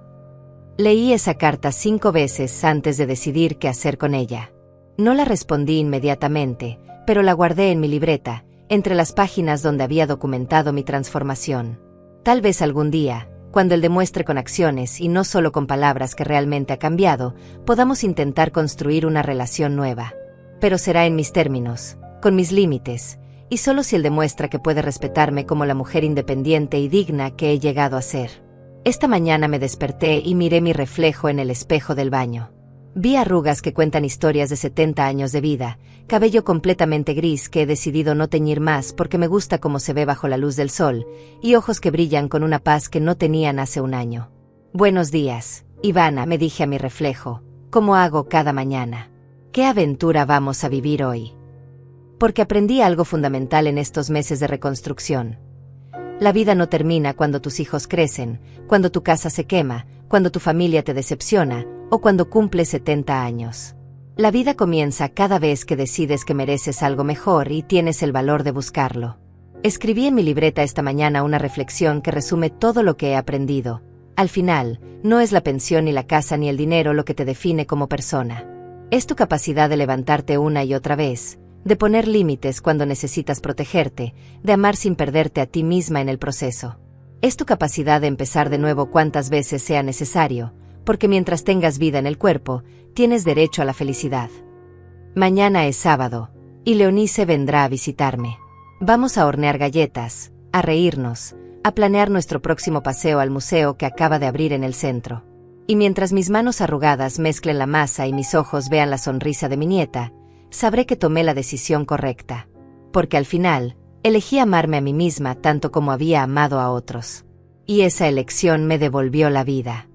Leí esa carta 5 veces antes de decidir qué hacer con ella. No la respondí inmediatamente, pero la guardé en mi libreta, entre las páginas donde había documentado mi transformación. Tal vez algún día, cuando él demuestre con acciones y no solo con palabras que realmente ha cambiado, podamos intentar construir una relación nueva. Pero será en mis términos, con mis límites, y solo si él demuestra que puede respetarme como la mujer independiente y digna que he llegado a ser. Esta mañana me desperté y miré mi reflejo en el espejo del baño. Vi arrugas que cuentan historias de 70 años de vida, cabello completamente gris que he decidido no teñir más porque me gusta cómo se ve bajo la luz del sol, y ojos que brillan con una paz que no tenían hace un año. Buenos días, Ivana, me dije a mi reflejo, como hago cada mañana. ¿Qué aventura vamos a vivir hoy? Porque aprendí algo fundamental en estos meses de reconstrucción. La vida no termina cuando tus hijos crecen, cuando tu casa se quema, cuando tu familia te decepciona, o cuando cumples 70 años. La vida comienza cada vez que decides que mereces algo mejor y tienes el valor de buscarlo. Escribí en mi libreta esta mañana una reflexión que resume todo lo que he aprendido. Al final, no es la pensión ni la casa ni el dinero lo que te define como persona. Es tu capacidad de levantarte una y otra vez, de poner límites cuando necesitas protegerte, de amar sin perderte a ti misma en el proceso. Es tu capacidad de empezar de nuevo cuantas veces sea necesario, porque mientras tengas vida en el cuerpo, tienes derecho a la felicidad. Mañana es sábado, y Leonice vendrá a visitarme. Vamos a hornear galletas, a reírnos, a planear nuestro próximo paseo al museo que acaba de abrir en el centro. Y mientras mis manos arrugadas mezclen la masa y mis ojos vean la sonrisa de mi nieta, sabré que tomé la decisión correcta. Porque al final, elegí amarme a mí misma tanto como había amado a otros. Y esa elección me devolvió la vida.